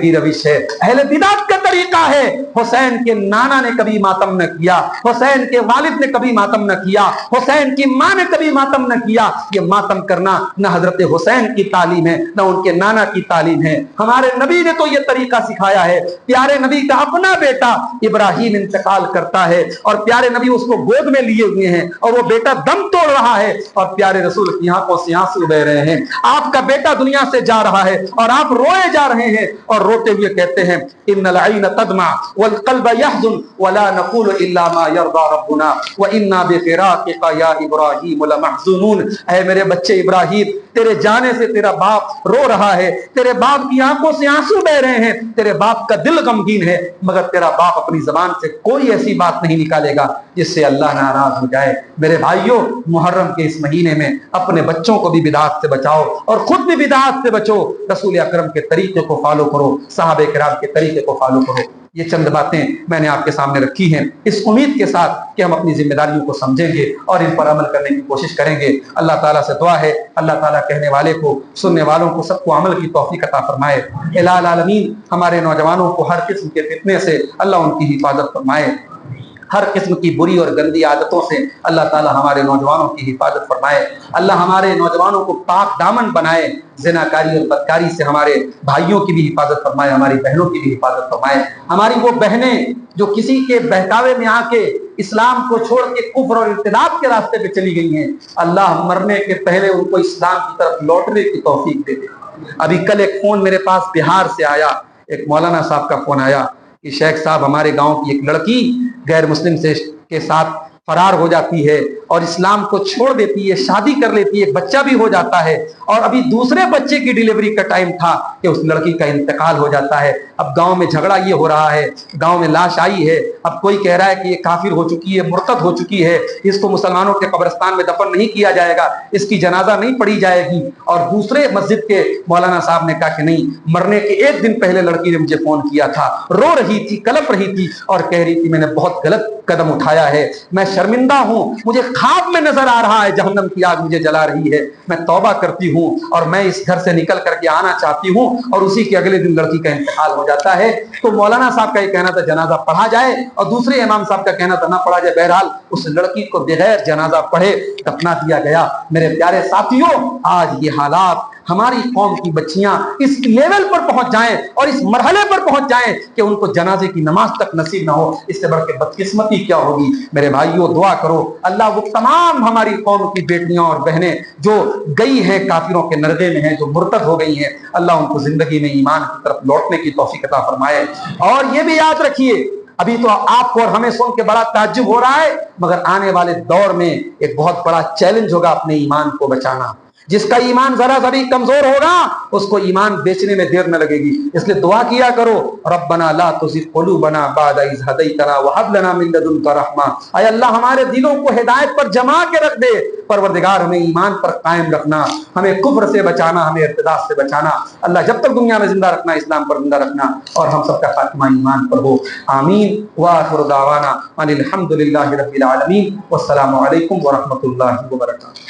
کی روش ہے, اہل بدعت کا طریقہ ہے. حسین کے نانا نے کبھی ماتم نہ کیا, حسین کے والد نے کبھی ماتم نہ کیا, حسین کی ماں نے کبھی ماتم نہ کیا. یہ ماتم کرنا نہ حضرت حسین کی تعلیم ہے, نہ ان کے نانا کی تعلیم ہے. ہمارے نبی نے تو یہ طریقہ سکھایا ہے. پیارے نبی کا اپنا بیٹا ابراہیم انتقال کرتا ہے اور پیارے نبی اس کو گود میں لیے ہوئے ہیں, اور وہ بیٹا دم توڑ رہا ہے اور پیارے رسول کی آنکھوں سے آنسو بہ رہے ہیں. آپ کا بیٹا دنیا سے جا رہا ہے اور آپ روئے جا رہے ہیں, اور روتے ہوئے کہتے ہیں ان العین تدمع والقلب يحزن ولا نقول الا ما يرضى ربنا وانا بفراقك يا ابراہیم لمحزونون. اے میرے بچے ابراہیم, تیرے جانے سے تیرا باپ رو رہا ہے, تیرے باپ کی آنکھوں سے آنسو بہ رہے ہیں, تیرے باپ کا دل غمگین ہے, مگر تیرا باپ اپنی زبان سے کوئی ایسی بات نہیں نکالے گا جس سے اللہ ناراض ہو جائے. میرے بھائیوں, محرم کے اس مہینے میں اپنے بچوں کو بھی بدعات سے بچاؤ اور خود بھی بدعات سے بچو. رسول اکرم کے طریقے کو فالو کرو, صحابہ کرام کے طریقے کو فالو کرو. یہ چند باتیں میں نے آپ کے سامنے رکھی ہیں اس امید کے ساتھ کہ ہم اپنی ذمہ داریوں کو سمجھیں گے اور ان پر عمل کرنے کی کوشش کریں گے. اللہ تعالیٰ سے دعا ہے, اللہ تعالیٰ کہنے والے کو, سننے والوں کو, سب کو عمل کی توفیق عطا فرمائے. الہ العالمین ہمارے نوجوانوں کو ہر قسم کے فتنے سے اللہ ان کی حفاظت فرمائے, ہر قسم کی بری اور گندی عادتوں سے اللہ تعالی ہمارے نوجوانوں کی حفاظت فرمائے. اللہ ہمارے نوجوانوں کو پاک دامن بنائے, زناکاری اور بدکاری سے ہمارے بھائیوں کی بھی حفاظت فرمائے, ہماری بہنوں کی بھی حفاظت فرمائے. ہماری وہ بہنیں جو کسی کے بہکاوے میں آ کے اسلام کو چھوڑ کے کفر اور ارتداد کے راستے پہ چلی گئی ہیں, اللہ مرنے کے پہلے ان کو اسلام کی طرف لوٹنے کی توفیق دے دے. ابھی کل ایک فون میرے پاس بہار سے آیا, ایک مولانا صاحب کا فون آیا کہ شیخ صاحب ہمارے گاؤں کی ایک لڑکی غیر مسلم سے کے ساتھ فرار ہو جاتی ہے اور اسلام کو چھوڑ دیتی ہے, شادی کر لیتی ہے, بچہ بھی ہو جاتا ہے, اور ابھی دوسرے بچے کی ڈیلیوری کا ٹائم تھا کہ اس لڑکی کا انتقال ہو جاتا ہے. اب گاؤں میں جھگڑا یہ ہو رہا ہے, گاؤں میں لاش آئی ہے, اب کوئی کہہ رہا ہے کہ یہ کافر ہو چکی ہے, مرتد ہو چکی ہے, اس کو مسلمانوں کے قبرستان میں دفن نہیں کیا جائے گا, اس کی جنازہ نہیں پڑھی جائے گی. اور دوسرے مسجد کے مولانا صاحب نے کہا کہ نہیں, مرنے کے ایک دن پہلے لڑکی نے مجھے فون کیا تھا, رو رہی تھی, کلپ رہی تھی اور کہہ رہی تھی میں نے بہت غلط قدم اٹھایا ہے, میں شرمندہ ہوں, مجھے خواب میں نظر آ رہا ہے جہنم کی آگ مجھے جلا رہی ہے, میں توبہ کرتی ہوں اور میں اس گھر سے نکل کر کے آنا چاہتی ہوں. اور اسی کے اگلے دن لڑکی کا انتقال ہو ہو جاتا ہے تو مولانا صاحب کا یہ کہنا تھا جنازہ پڑھا جائے اور دوسرے امام صاحب کا کہنا تھا نہ پڑھا جائے. بہرحال اس لڑکی کو بغیر جنازہ پڑھے دفنا دیا گیا. میرے پیارے ساتھیوں, آج یہ حالات ہماری قوم کی بچیاں اس لیول پر پہنچ جائیں اور اس مرحلے پر پہنچ جائیں کہ ان کو جنازے کی نماز تک نصیب نہ ہو, اس سے بڑھ کے بدقسمتی کیا ہوگی. میرے بھائیوں دعا کرو اللہ وہ تمام ہماری قوم کی بیٹیاں اور بہنیں جو گئی ہیں کافروں کے نرغے میں ہیں, جو مرتد ہو گئی ہیں, اللہ ان کو زندگی میں ایمان کی طرف لوٹنے کی توفیق عطا فرمائے. اور یہ بھی یاد رکھیے, ابھی تو آپ کو اور ہمیں سن کے بڑا تعجب ہو رہا ہے, مگر آنے والے دور میں ایک بہت بڑا چیلنج ہوگا اپنے ایمان کو بچانا. جس کا ایمان ذرا ذرا کمزور ہوگا اس کو ایمان بیچنے میں دیر نہ لگے گی. اس لیے دعا کیا کرو, ربنا لا تزغ قلوبنا بعد اذ هديتنا وهب لنا من لدنك رحمة. اے اللہ ہمارے دلوں کو ہدایت پر جما کے رکھ دے. پروردگار ہمیں ایمان پر قائم رکھنا, ہمیں کفر سے بچانا, ہمیں ارتداد سے بچانا. اللہ جب تک دنیا میں زندہ رکھنا اسلام پر زندہ رکھنا اور ہم سب کا خاتمہ ایمان پر ہو. آمین. وآخر دعوانا ان الحمد للہ رب العالمین. والسلام علیکم ورحمۃ اللہ وبرکاتہ.